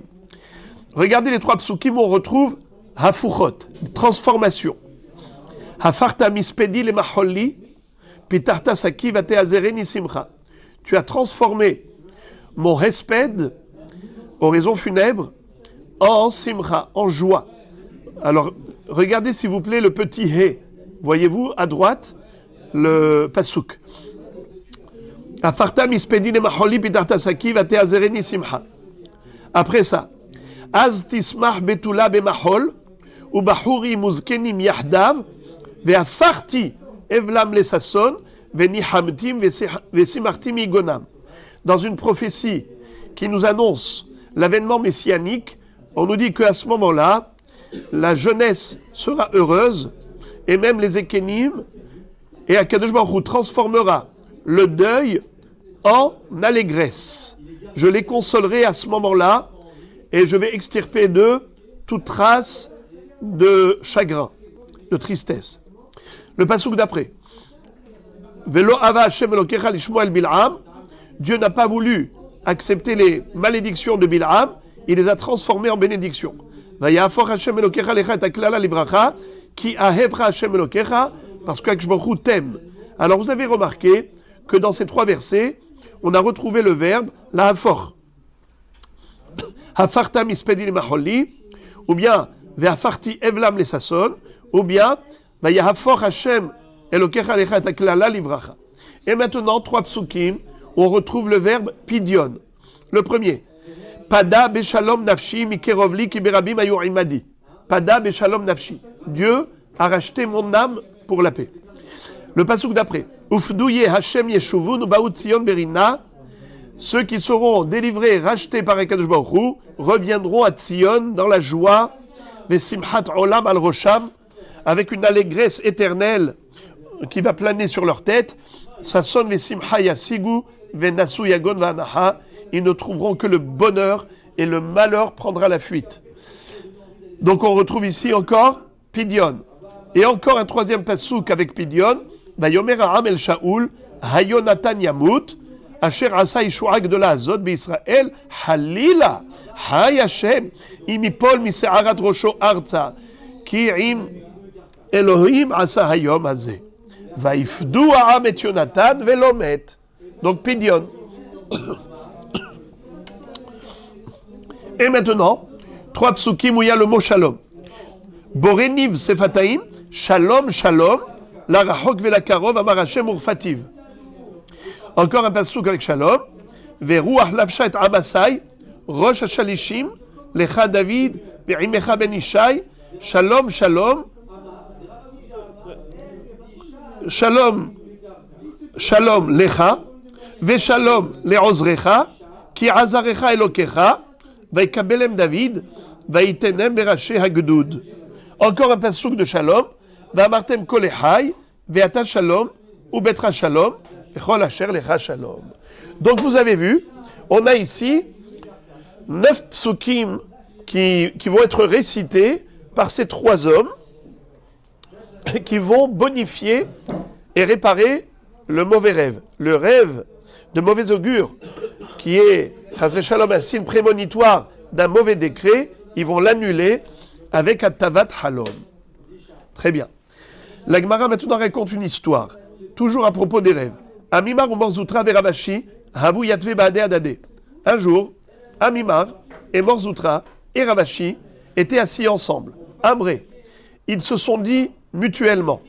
A: Regardez les 3 psukim où on retrouve hafuchot, transformation. Hafarta mispedi le maholli, pitarta saki vate azereni simcha. Tu as transformé mon hesped, oraison funèbre, en simcha, en joie. Alors, regardez s'il vous plaît le petit he. Voyez-vous à droite le pasuk. Hafarta mispedi le maholli, pitarta saki vate azereni simcha. Après ça, az tismach betula bemahol, u bahuri muzkenim yahdav, ve'afarti evlam lesasson, ve'nihamtim ve'simartim igonam. Dans une prophétie qui nous annonce l'avènement messianique, on nous dit qu'à ce moment-là, la jeunesse sera heureuse, et même les Ékénim, et Akadosh Baruch Hu transformera le deuil en allégresse. Je les consolerai à ce moment-là, et je vais extirper d'eux toute trace de chagrin, de tristesse. Le passouk d'après. Velo ava Hashem elokecha lishmoa el Bil'am. Dieu n'a pas voulu accepter les malédictions de Bil'am, il les a transformées en bénédictions. Vayafor Hashem elokecha lecha et aklala livracha, ki ahevra Hashem elokecha, parce que Akadosh Baruch Hu t'aime. Alors vous avez remarqué que dans ces 3 versets, on a retrouvé le verbe la hafor. Hafarta mispedi le maholli, ou bien ve'afarti evlam le sasson, ou bien vayafor Hashem elokecha lecha et aklala livracha. Et maintenant 3 psukim, on retrouve le verbe pidion. Le premier, pada beshalom nafshi mikerovli kiberabim ayu imadi. Pada beshalom nafshi. Dieu a racheté mon âme pour la paix. Le pasuk d'après, ufdouye Hashem yeshuvun ubaut Tzion berina. Ceux qui seront délivrés et rachetés par Akadosh Baruch Hu reviendront à Tzion dans la joie, vesimchat olam al rosham, avec une allégresse éternelle qui va planer sur leur tête. Sasson vesimcha yasigu venasu yagon vanaha. Ils ne trouveront que le bonheur et le malheur prendra la fuite. Donc on retrouve ici encore Pidion. Et encore un 3e passouk avec Pidion. Vayomer ha'am el Shaul, Hayonatan yamut, Asher asa yishu'a gdola azot b'Yisrael, Halila, Hay Hashem, imipol mise'arat rosho arza, ki im Elohim asa hayom hazeh. Vaifdu ha'am et Yonatan velo met. Donc Pidion. Et maintenant, 3 psukim où il y a le mot shalom. Boreniv sefataim, shalom shalom, la rachok ve la karov amar Hashem urfativ. Encore un pasuk avec shalom. Veruach lavsha et amasai, rosh hashalishim, lecha David, ve'imecha ben Ishai, shalom shalom, shalom shalom lecha, ve shalom le'ozrecha, ki azarecha elokecha, Vaikabelem David, Vaitenem beraché hagdoud. Encore un passouk de shalom, Vamartem kolechai, Veata shalom, ou betra shalom, Vechol asher lecha shalom. Donc vous avez vu, on a ici 9 psukim qui vont être récités par ces 3 hommes qui vont bonifier et réparer le mauvais rêve. Le rêve de mauvais augure qui est Chas v'shalom, un signe prémonitoire d'un mauvais décret, ils vont l'annuler avec Atavat Halom. Très bien. La Gemara maintenant raconte une histoire. toujours à propos des rêves. Amimar ou Morzoutra Veravashi, Havu Yatve Baade Adade. Un jour, Amimar et Morzoutra et Ravashi étaient assis ensemble. Amré. Ils se sont dit mutuellement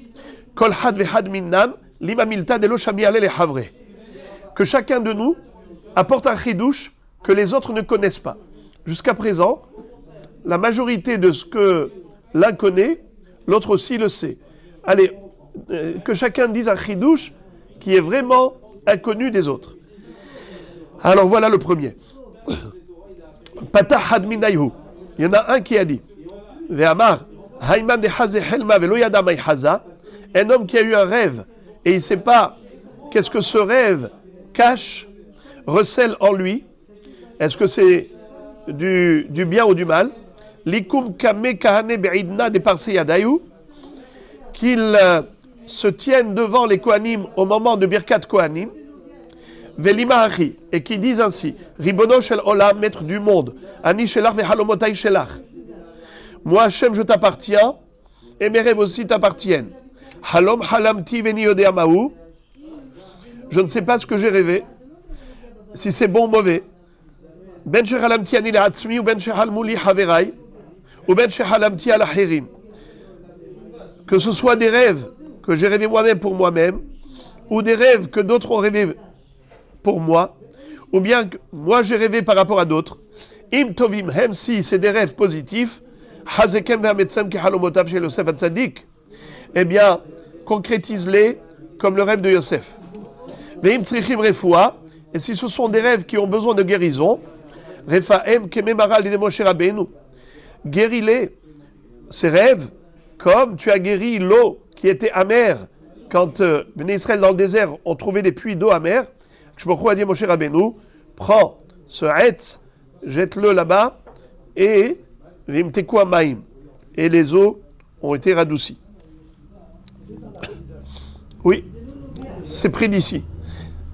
A: Kol had vehad minnam lima milta delo shami ale le havre. Que chacun de nous apporte un chidouche que les autres ne connaissent pas. Jusqu'à présent, la majorité de ce que l'un connaît, l'autre aussi le sait. Allez, que chacun dise un chidouche qui est vraiment inconnu des autres. Alors voilà le premier. Patah had minayhu. Il y en a un qui a dit Ve'amar hayman de haze helma velo yada mai haza. Un homme qui a eu un rêve et il ne sait pas qu'est-ce que ce rêve cache, recèle en lui. Est-ce que c'est du bien ou du mal? Likum kame kahane be'idna de parse yadayu. Qu'il se tienne devant les Kohanim au moment de Birkat Kohanim. Velima achi. Et qui disent ainsi Ribono shel olam, maître du monde. Ani shelach vehalomotai shelach. Moi, Hachem, je t'appartiens et mes rêves aussi t'appartiennent. Halom halamti veni yodeamahu. Je ne sais pas ce que j'ai rêvé, si c'est bon ou mauvais. Ben shehalamti ani le'atzmi ou ben shehalmuli haverai ou ben shehalamti al achirim. Que ce soit des rêves que j'ai rêvés moi-même pour moi-même, ou des rêves que d'autres ont rêvés pour moi, ou bien que moi j'ai rêvé par rapport à d'autres. Im tovim, même si c'est des rêves positifs, hazekem ve'ametzem ki halomotav shel Yosef HaTzadik. Eh bien, concrétise-les comme le rêve de Yosef. Ve'im tzrichim refoua, et si ce sont des rêves qui ont besoin de guérison, refaem kememara l'idée Moshe Rabbeinu. Guéris-les, ces rêves, comme tu as guéri l'eau qui était amère quand Bnei Israël dans le désert ont trouvé des puits d'eau amère. Shmochou a dit Moshe Rabbeinu, prends ce hetz, jette-le là-bas, et vimteku amaim, et les eaux ont été radoucies. Oui, c'est pris d'ici.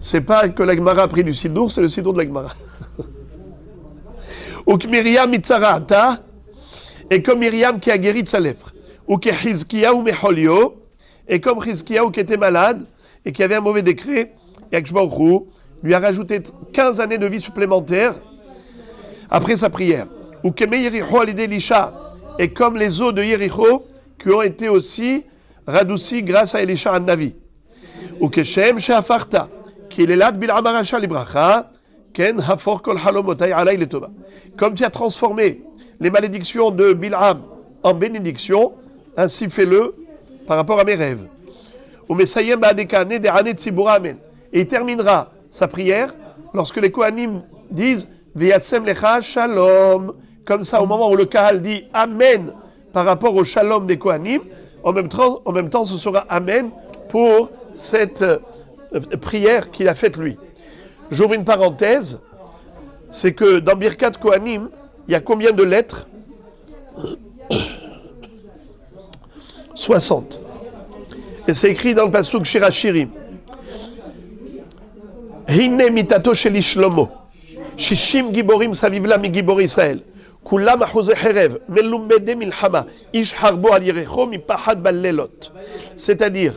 A: C'est pas que la Gemara a pris du Sidour, c'est le Sidour de la Gemara. Uk Myriam mitzarata, et comme Myriam qui a guéri de sa lèpre. Uk Hizkiyahu mecholio, et comme Hizkiyahu qui était malade et qui avait un mauvais décret, Yakshbaruchu lui a rajouté 15 années de vie supplémentaires après sa prière. Uk Keme Yericho alide Elisha, et comme les eaux de Yericho qui ont été aussi radoucies grâce à Elisha An-Navi. Uk Keshem shehafarta, qu'il est là de Bil'am Arasha libracha, ken hafor kol halomotai alay letova. Comme tu as transformé les malédictions de Bil'am en bénédiction, ainsi fais-le par rapport à mes rêves. Et il terminera sa prière lorsque les Kohanim disent V'yatsem lecha shalom. Comme ça, au moment où le Kahal dit Amen par rapport au shalom des Kohanim, en même temps, ce sera Amen pour cette prière qu'il a faite lui. J'ouvre une parenthèse, c'est que dans Birkat Kohanim, il y a combien de lettres? 60. Et c'est écrit dans le pasuk Shirachirim. Hine mitato sheli Shlomo. Shishim giborim savivla mi gibor Israël. Kulam achuze herev. Melumede milchama. Ish harbo al yerecho mi pahad ballelot. C'est-à-dire,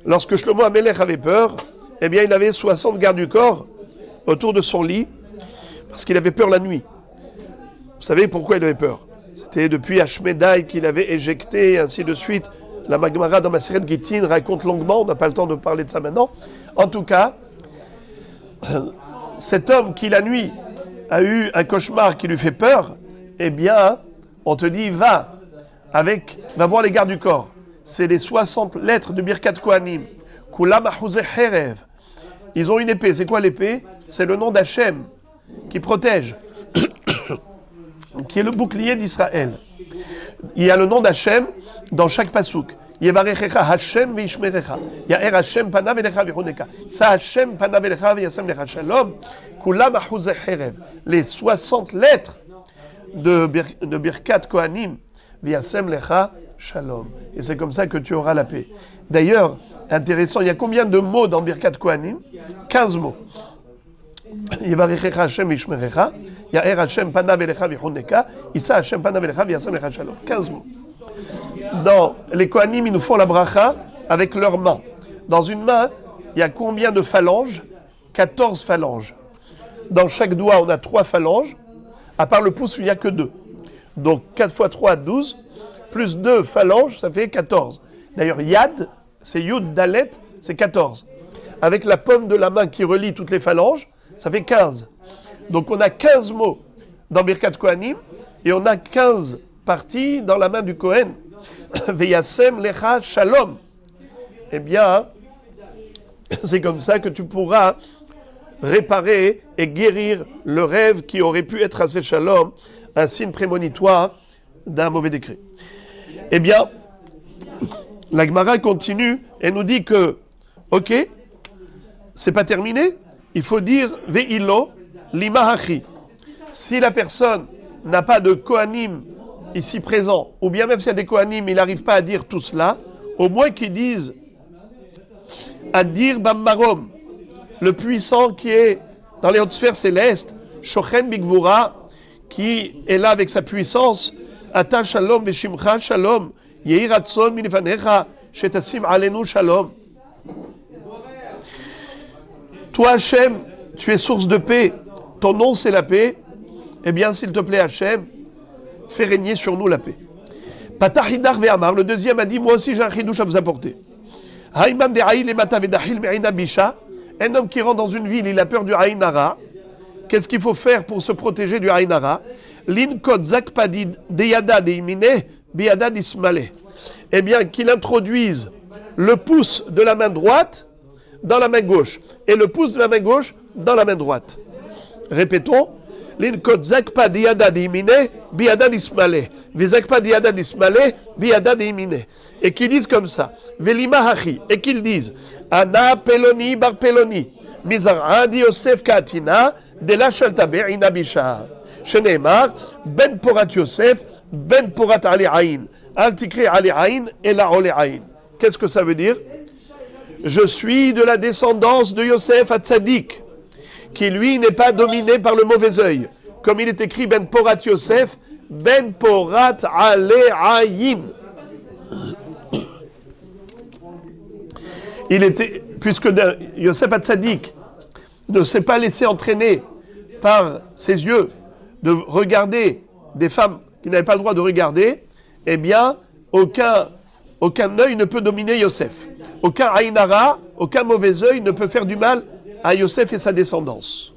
A: lorsque Shlomo Amelech avait peur, eh bien il avait 60 gardes du corps autour de son lit, parce qu'il avait peur la nuit. Vous savez pourquoi il avait peur? C'était depuis Ashmedai qu'il avait éjecté, et ainsi de suite. La Gemara dans Maseret Gittin raconte longuement, on n'a pas le temps de parler de ça maintenant. En tout cas, cet homme qui la nuit a eu un cauchemar qui lui fait peur, eh bien, on te dit, va voir les gardes du corps. C'est les 60 lettres de Birkat Kohanim. Kulam achuze herev. Ils ont une épée. C'est quoi l'épée? C'est le nom d'Hachem qui protège, qui est le bouclier d'Israël. Il y a le nom d'Hachem dans chaque pasouk. Yevarechecha Hashem veishmerecha. Yaer Hashem panav elecha vechoneka. Sa Hashem panav elecha veyasem lecha shalom. Kulam achuze herev. Les 60 lettres de Birkat Kohanim. Veyasem lecha shalom. Et c'est comme ça que tu auras la paix. D'ailleurs, intéressant, il y a combien de mots dans Birkat Kohanim? 15 mots. Yevarechecha Hashem veishmerecha. Yaer Hashem panav elecha vechoneka. Isa Hashem panav elecha veyasem lecha shalom. 15 mots. Dans les Kohanim, ils nous font la bracha avec leurs mains. Dans une main, il y a combien de phalanges? 14 phalanges. Dans chaque doigt, on a 3 phalanges, à part le pouce où il n'y a que 2. Donc 4 fois 3, 12, plus 2 phalanges, ça fait 14. D'ailleurs, Yad, c'est Yud Dalet, c'est 14. Avec la paume de la main qui relie toutes les phalanges, ça fait 15. Donc on a 15 mots dans Birkat Kohanim, et on a 15 parties dans la main du Kohen. Veyasem lecha shalom. Eh bien, c'est comme ça que tu pourras réparer et guérir le rêve qui aurait pu être Hasvé Shalom, un signe prémonitoire d'un mauvais décret. Eh bien, la Gemara continue et nous dit que, ok, c'est pas terminé, il faut dire Ve'ilo limahachi. Si la personne n'a pas de Kohanim ici présent, ou bien même s'il y a des Kohanim, il n'arrive pas à dire tout cela, au moins qu'ils disent Adir Bammarom, le puissant qui est dans les hautes sphères célestes, Shochen Bigvura, qui est là avec sa puissance, Ata Shalom Veshimcha Shalom, Yehi Ratzon Minifanecha, Shetasim Alenu Shalom. Toi, Hachem, tu es source de paix, ton nom c'est la paix, eh bien, s'il te plaît, Hachem, fais régner sur nous la paix. Patahidar Ve'amar, le deuxième a dit, moi aussi j'ai un chidouche à vous apporter. Haïman de Haïl et Mata Vedahil Me'ina Bisha, un homme qui rentre dans une ville, il a peur du Haïnara. Qu'est-ce qu'il faut faire pour se protéger du Haïnara? Lin Kod Zakpadid Deyada Deimine Biada Dismale. Eh bien, qu'il introduise le pouce de la main droite dans la main gauche et le pouce de la main gauche dans la main droite. Répétons. Lin Kod Zakpadiyada Deimine Biada Dismale. Vizakpadiyada Dismale Biada Deimine. Et qu'ils disent comme ça. Velima Hachi. Et qu'ils disent Ana Peloni Bar Peloni. Mizaradi Yosef Katina. De la Shaltabe Inabisha. Sheneemar Ben Porat Yosef Ben Porat Ali Aïn. Al Tikri Ali Aïn et la Ole Aïn. Qu'est-ce que ça veut dire? Je suis de la descendance de Yosef Hatzadik, qui lui n'est pas dominé par le mauvais œil. Comme il est écrit Ben Porat Yosef Ben Porat Ale Aïn. Il était, puisque Yosef Hatzadik ne s'est pas laissé entraîner par ses yeux de regarder des femmes qu'il n'avait pas le droit de regarder, eh bien, aucun œil ne peut dominer Yosef. Aucun Aïnara, aucun mauvais œil ne peut faire du mal à Yosef et sa descendance.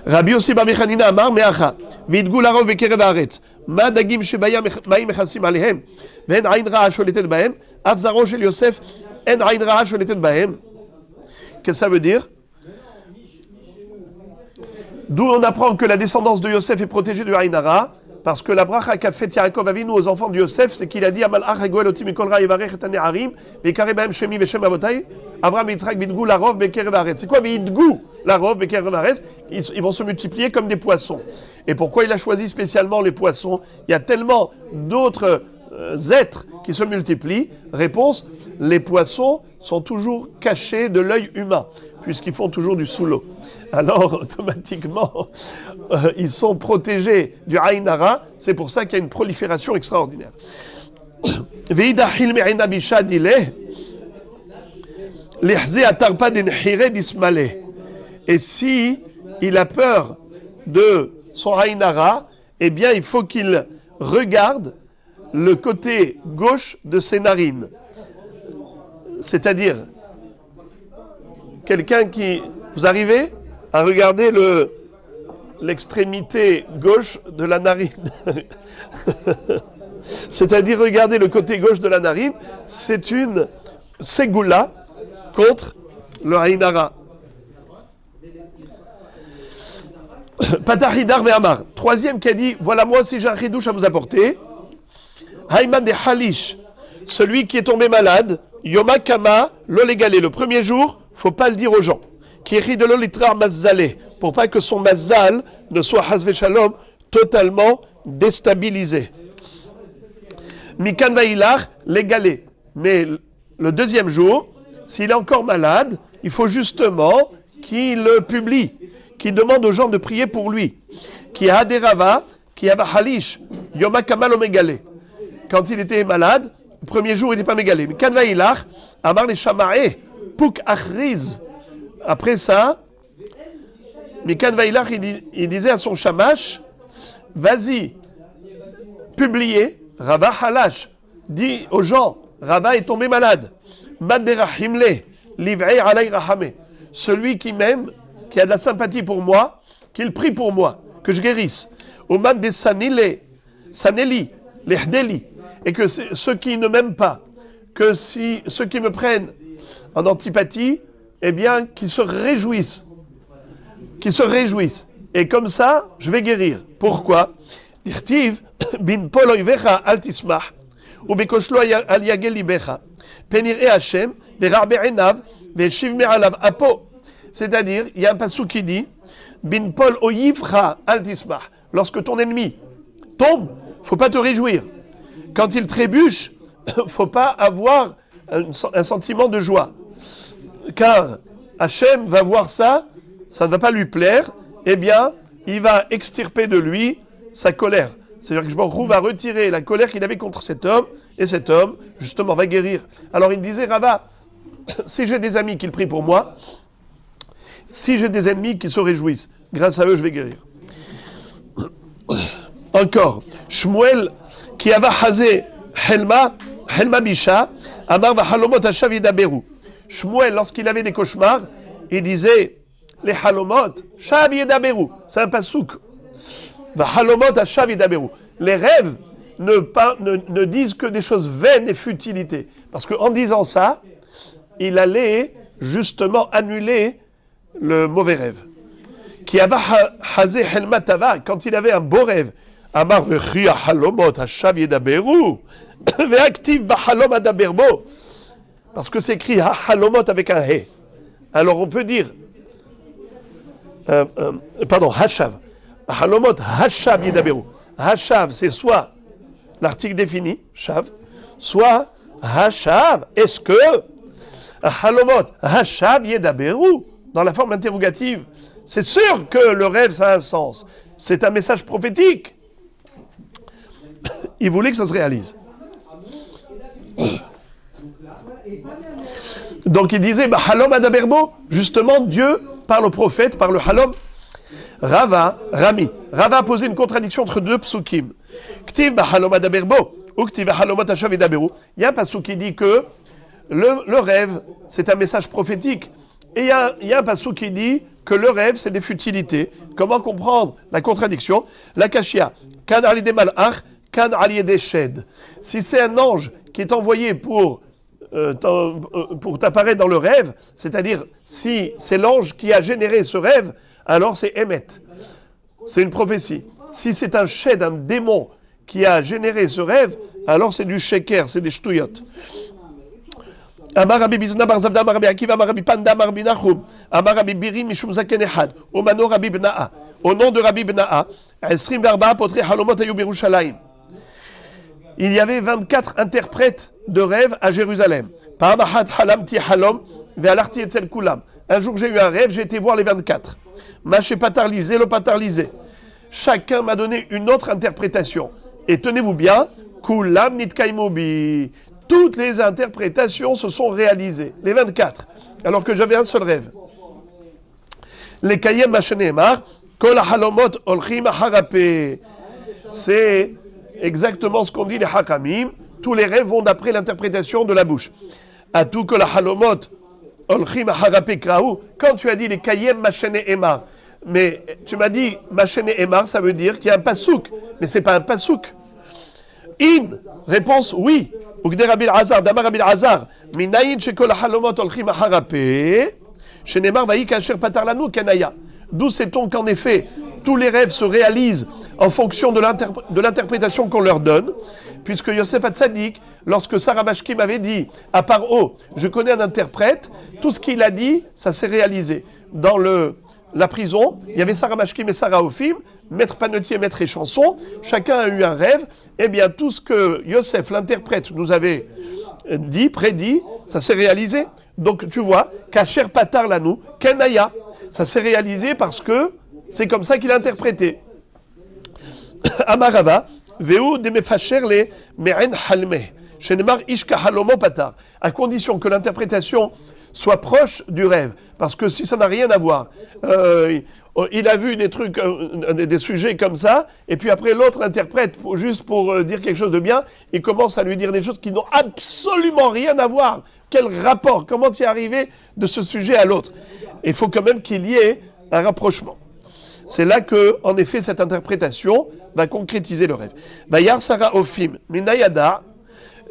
A: Rabbi Yossi Bar Mechanina Amar Meacha Vidgou Larov Bekerev Haaretz Ma Dagim Shebaya Maim Mechasim Alehem Ve'en Aïn Ra'a Sholetet Bahem Af Zaro Shel Yosef En Aïn Ra'a Sholetet Bahem. Qu'est-ce que ça veut dire? D'où on apprend que la descendance de Yosef est protégée du Haïnara, parce que la bracha qu'a fait Yaakov Avinu aux enfants de Yosef, c'est qu'il a dit Amal Ach Egoel Oti Mikol Ra Yevarech Et Haneharim Ve'kareh Bahem Shemi Ve'Shem Avotai Avraham Yitzhak Vidgou Larov Bekerev Haaretz. C'est quoi Vidgou Larov Bekerev Haaretz? Ils vont se multiplier comme des poissons. Et pourquoi il a choisi spécialement les poissons? Il y a tellement d'autres êtres qui se multiplient. Réponse, les poissons sont toujours cachés de l'œil humain, puisqu'ils font toujours du sous l'eau. Alors, automatiquement, ils sont protégés du Haïnara. C'est pour ça qu'il y a une prolifération extraordinaire. Et si il a peur de son Haïnara, eh bien, il faut qu'il regarde le côté gauche de ses narines. C'est-à-dire, quelqu'un qui... Vous arrivez à regarder l'extrémité gauche de la narine. C'est-à-dire, regarder le côté gauche de la narine, c'est une ségoula contre le Haïnara. Patahidar Ve'amar. Troisième qui a dit, voilà moi aussi j'ai un chidouche à vous apporter. Haïman de Halish, celui qui est tombé malade, Yoma Kama, l'olégalé, le premier jour, faut pas le dire aux gens. Qui rit de l'olitra mazzalé, pour pas que son mazzal ne soit hasvé shalom totalement déstabilisé. Mikan Vaïlar, l'égalé. Mais le deuxième jour, s'il est encore malade, il faut justement qu'il le publie, qu'il demande aux gens de prier pour lui. Qui a Aderava, qui a Halish, Yoma Kama l'omégalé. Quand il était malade, premier jour, il n'est pas mégalé. Mais Kan Vailach, Amar les Shamae, Pouk Achriz. Après ça, Mikan Vailach, il disait à son Shamash, vas-y, publiez, Rava Halash, dit aux gens, Rava est tombé malade. Madderahimle, Liv'ei alay rahame. Celui qui m'aime, qui a de la sympathie pour moi, qu'il prie pour moi, que je guérisse. Omad de Sanile, Saneli, Lehdeli. Et que ceux qui ne m'aiment pas, que si ceux qui me prennent en antipathie, eh bien, qu'ils se réjouissent. Qu'ils se réjouissent. Et comme ça, je vais guérir. Pourquoi? Dirtiv, bin poloivecha al tismah, ou bekoshlo al yagel libecha, penir e Hashem, verarbe enav, veshiv me'alav apo. C'est-à-dire, il y a un passou qui dit, bin pol oivcha al tismah. Lorsque ton ennemi tombe, faut pas te réjouir. Quand il trébuche, faut pas avoir un sentiment de joie. Car Hachem va voir ça, ça ne va pas lui plaire, eh bien, il va extirper de lui sa colère. C'est-à-dire que Baruch Hu va retirer la colère qu'il avait contre cet homme, et cet homme, justement, va guérir. Alors il disait, Rava, si j'ai des amis qui prient pour moi, si j'ai des ennemis qui se réjouissent, grâce à eux, je vais guérir. Encore, Shmuel, qui avait hasé Helma Bisha, Amar va halomot hashav yedaberu. Shmuel, lorsqu'il avait des cauchemars, il disait, les halomot, shav yedaberu. C'est un pasouk. Va halomot hashav yedaberu. Les rêves ne disent que des choses vaines et futilités. Parce qu'en disant ça, il allait justement annuler le mauvais rêve. Qui avait hasé Helma tava, quand il avait un beau rêve, Amar vechi halomot hashav yedaberu. Ve'aktiv b'halom adaberbo. Parce que c'est écrit halomot avec un he. Alors on peut dire, hashav. Halomot hashav yedaberu. Hashav, c'est soit l'article défini, shav, soit hashav. Est-ce que halomot hashav yedaberu, dans la forme interrogative, c'est sûr que le rêve, ça a un sens. C'est un message prophétique. Il voulait que ça se réalise. Donc il disait, halom adaberbo, justement Dieu par le prophète, par le halom. Rava a posé une contradiction entre deux psukim. Ktiv halom adaberbo, ou ktiv halomot hashav yedaberu. Il y a un pasuk qui dit que le rêve, c'est un message prophétique. Et il y a un pasuk qui dit que le rêve, c'est des futilités. Comment comprendre la contradiction? La kashia, kan alide malach, kan alide shed. Si c'est un ange qui est envoyé pour t'apparaître dans le rêve, c'est-à-dire si c'est l'ange qui a généré ce rêve, alors c'est Emet. C'est une prophétie. Si c'est un shed, un démon qui a généré ce rêve, alors c'est du sheker, c'est des shtuyot. Amar Rabbi Bizna bar Zavda Amar Rabbi Akiva Amar Rabbi Panda Amar Rabbi Nachum Amar Rabbi Biri Mishum Zaken Echad Omano Rabbi Bna'a. Au nom de Rabbi Bna'a, Esrim Barba Potre Halomot Ayu Birushalayim. Il y avait 24 interprètes de rêves à Jérusalem. Un jour j'ai eu un rêve, j'ai été voir les 24. Maché patarlisé, le patarlisé. Chacun m'a donné une autre interprétation. Et tenez-vous bien, Kulam Nitkaimobi. Toutes les interprétations se sont réalisées, les 24, alors que j'avais un seul rêve. Les Kayem Machenemar, Kol Halomot Olchim Harape. C'est exactement ce qu'ont dit les Hakamim. Tous les rêves vont d'après l'interprétation de la bouche. Atou Kol Halomot Olchim Harape Kraou. Quand tu as dit les Kayem Machenemar, mais tu m'as dit Machenemar, ça veut dire qu'il y a un pasouk, mais c'est pas un pasouk. In, réponse oui. Ugde Rabbi Azar, Damar Rabbi Azar, Minayin shekol halomot olchim harape, shenemar vayi kasher patar lanu kanaya. D'où sait-on qu'en effet, tous les rêves se réalisent en fonction de l'interprétation qu'on leur donne, puisque Yosef Hatzadik, lorsque Sarah Mashkim avait dit à Paro, je connais un interprète, tout ce qu'il a dit, ça s'est réalisé. Dans la prison, il y avait Sarah Mashkim et Sarah Ophim, maître panetier, maître échanson, chacun a eu un rêve, et bien tout ce que Yosef, l'interprète, nous avait dit, prédit, ça s'est réalisé. Donc tu vois, Kacher Patar Lanou, Kenaya, ça s'est réalisé parce que c'est comme ça qu'il a interprété. Amarava, Veu de mefacher le me'en halmeh. Shenemar ishka halomo patar. À condition que l'interprétation soit proche du rêve. Parce que si ça n'a rien à voir, il a vu des trucs, des sujets comme ça, et puis après l'autre interprète juste pour dire quelque chose de bien, il commence à lui dire des choses qui n'ont absolument rien à voir. Quel rapport? Comment tu es arrivé de ce sujet à l'autre? Il faut quand même qu'il y ait un rapprochement. C'est là que, en effet, cette interprétation va concrétiser le rêve. Vayar Sarah Ophim, Minayada,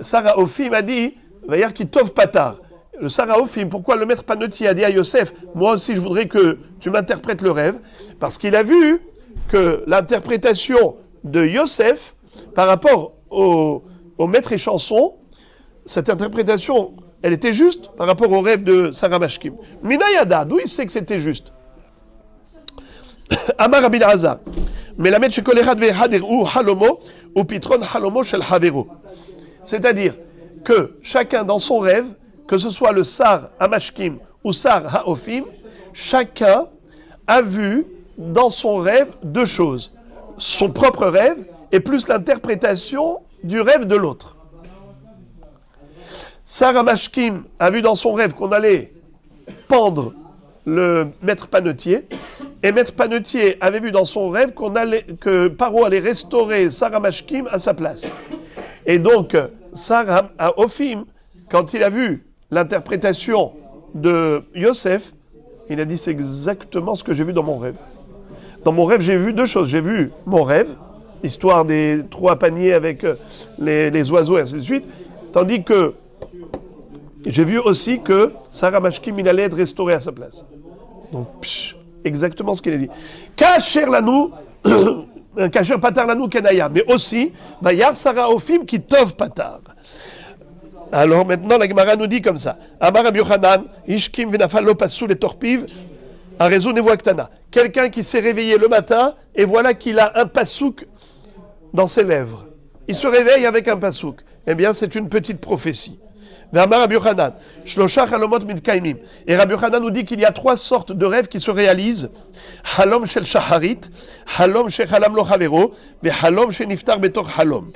A: Sarah Ophim a dit, Vayar Kitov Patar. Le Sarah Ophim, pourquoi le maître Panoti a dit à Yosef, moi aussi je voudrais que tu m'interprètes le rêve, parce qu'il a vu que l'interprétation de Yosef par rapport au maître et chanson, cette interprétation, elle était juste par rapport au rêve de Sarah Mashkim. Minayada, d'où il sait que c'était juste? Amar Rabbi Hazar, Melamed shekol echad ve'echad ir'u halomo ou pitron halomo shel havero. C'est-à-dire que chacun dans son rêve, que ce soit le Sar Hamashkim ou Sar Haophim, chacun a vu dans son rêve deux choses. Son propre rêve et plus l'interprétation du rêve de l'autre. Sar Hamashkim a vu dans son rêve qu'on allait pendre le maître panetier, et maître panetier avait vu dans son rêve que Paro allait restaurer Sar Hamashkim à sa place. Et donc, Sar Haophim, quand il a vu l'interprétation de Yosef, il a dit c'est exactement ce que j'ai vu dans mon rêve. Dans mon rêve, j'ai vu deux choses. J'ai vu mon rêve, l'histoire des trois paniers avec les oiseaux et ainsi de suite, tandis que j'ai vu aussi que Sarah Mashkim, il allait être restauré à sa place. Donc, exactement ce qu'il a dit. Kacher lanou, Kacher patar lanou kenaya, mais aussi, Vayar Sarah Ophim qui tov patar. Alors maintenant, la Gemara nous dit comme ça. Amar Rabbi Yochanan, Ishkim v'nafal lo pasoul et torpiv, a raison nevoaktana. Quelqu'un qui s'est réveillé le matin et voilà qu'il a un pasouk dans ses lèvres. Il se réveille avec un pasouk. Eh bien, c'est une petite prophétie. Amar Rabbi Yochanan, Shlosha halomot mitkaimim. Et Rabbi Yochanan nous dit qu'il y a trois sortes de rêves qui se réalisent. Halom shel shaharit, halom shel halam lo havero, ve halom shel niftar betor halom.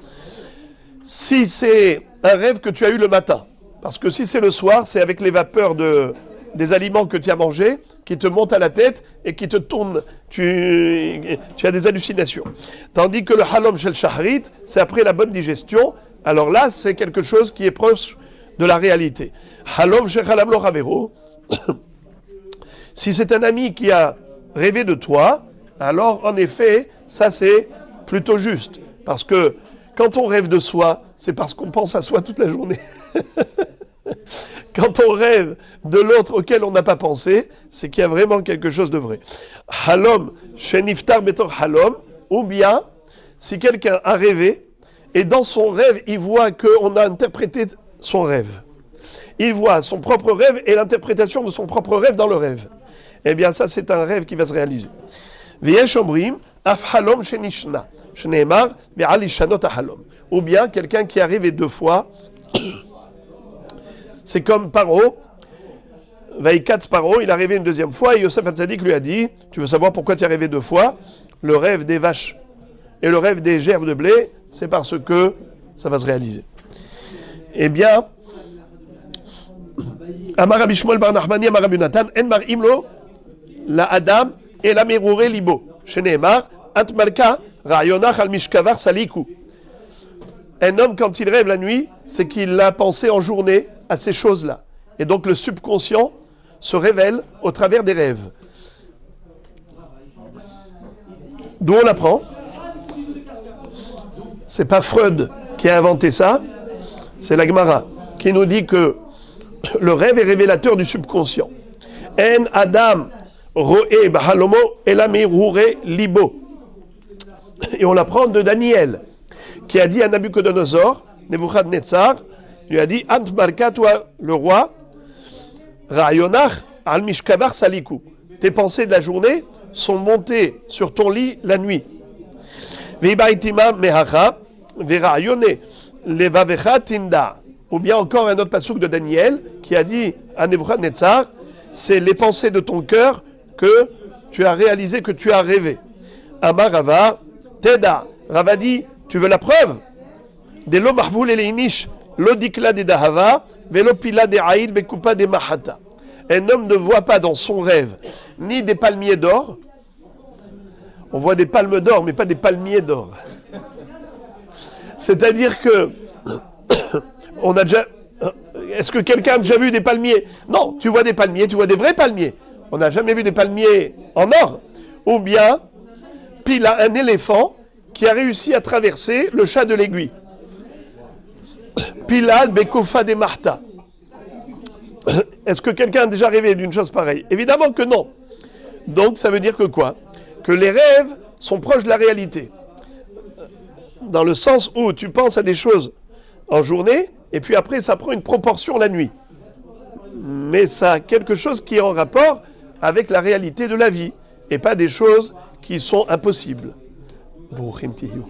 A: Si c'est un rêve que tu as eu le matin, parce que si c'est le soir, c'est avec les vapeurs des aliments que tu as mangés qui te montent à la tête et qui te tournent, tu as des hallucinations. Tandis que le halom shel shaharit, c'est après la bonne digestion, alors là, c'est quelque chose qui est proche de la réalité. Halom shel halam lo havero, si c'est un ami qui a rêvé de toi, alors en effet, ça c'est plutôt juste, parce que quand on rêve de soi, c'est parce qu'on pense à soi toute la journée. Quand on rêve de l'autre auquel on n'a pas pensé, c'est qu'il y a vraiment quelque chose de vrai. Halom, sheniftar betor halom, ou bien, si quelqu'un a rêvé, et dans son rêve, il voit qu'on a interprété son rêve. Il voit son propre rêve et l'interprétation de son propre rêve dans le rêve. Eh bien, ça, c'est un rêve qui va se réaliser. V'yesh omrim, af halom shenishna. Ou bien quelqu'un qui est arrivé deux fois, c'est comme Paro, Vaikatz Paro, il est arrivé une deuxième fois et Yosef Hatzadik lui a dit, tu veux savoir pourquoi tu es arrivé deux fois? Le rêve des vaches et le rêve des gerbes de blé, c'est parce que ça va se réaliser. Eh bien, Amar Rabbi Shmuel bar Nachmani, Amar Rabbi Natan, En mar imlo, la Adam et la Merouré libo. Sheneemar, Ant Malka, Rayonach al Mishkavar Saliku. Un homme, quand il rêve la nuit, c'est qu'il a pensé en journée à ces choses-là. Et donc le subconscient se révèle au travers des rêves. D'où on apprend? C'est pas Freud qui a inventé ça, c'est la Gemara qui nous dit que le rêve est révélateur du subconscient. En Adam roe bahalomo elami roure libo. Et on l'apprend de Daniel, qui a dit à Nabucodonosor, Nebuchadnezzar, il lui a dit, Ant Marka, toi, le roi, Rayonach al Mishkavar Saliku. Tes pensées de la journée sont montées sur ton lit la nuit. Vibaitima mehacha, verayone, levavecha tinda. Ou bien encore un autre passouk de Daniel, qui a dit à Nebuchadnezzar, c'est les pensées de ton cœur que tu as réalisé, que tu as rêvé. Amar Rava, Teda, Rava dit, Tu veux la preuve? Des lo mahvoul et les inish, l'odikla de dahava, velopila de haïl, bekupa de mahata. Un homme ne voit pas dans son rêve ni des palmiers d'or. On voit des palmes d'or, mais pas des palmiers d'or. C'est-à-dire que on a déjà. Est-ce que quelqu'un a déjà vu des palmiers? Non, tu vois des palmiers, tu vois des vrais palmiers. On n'a jamais vu des palmiers en or. Ou bien, Pila, un éléphant qui a réussi à traverser le chat de l'aiguille. Pila, Bekoufa de Marta. Est-ce que quelqu'un a déjà rêvé d'une chose pareille? Évidemment que non. Donc ça veut dire que quoi? Que les rêves sont proches de la réalité. Dans le sens où tu penses à des choses en journée, et puis après ça prend une proportion la nuit. Mais ça a quelque chose qui est en rapport avec la réalité de la vie, et pas des choses qui sont impossibles. Boukhim Tihou.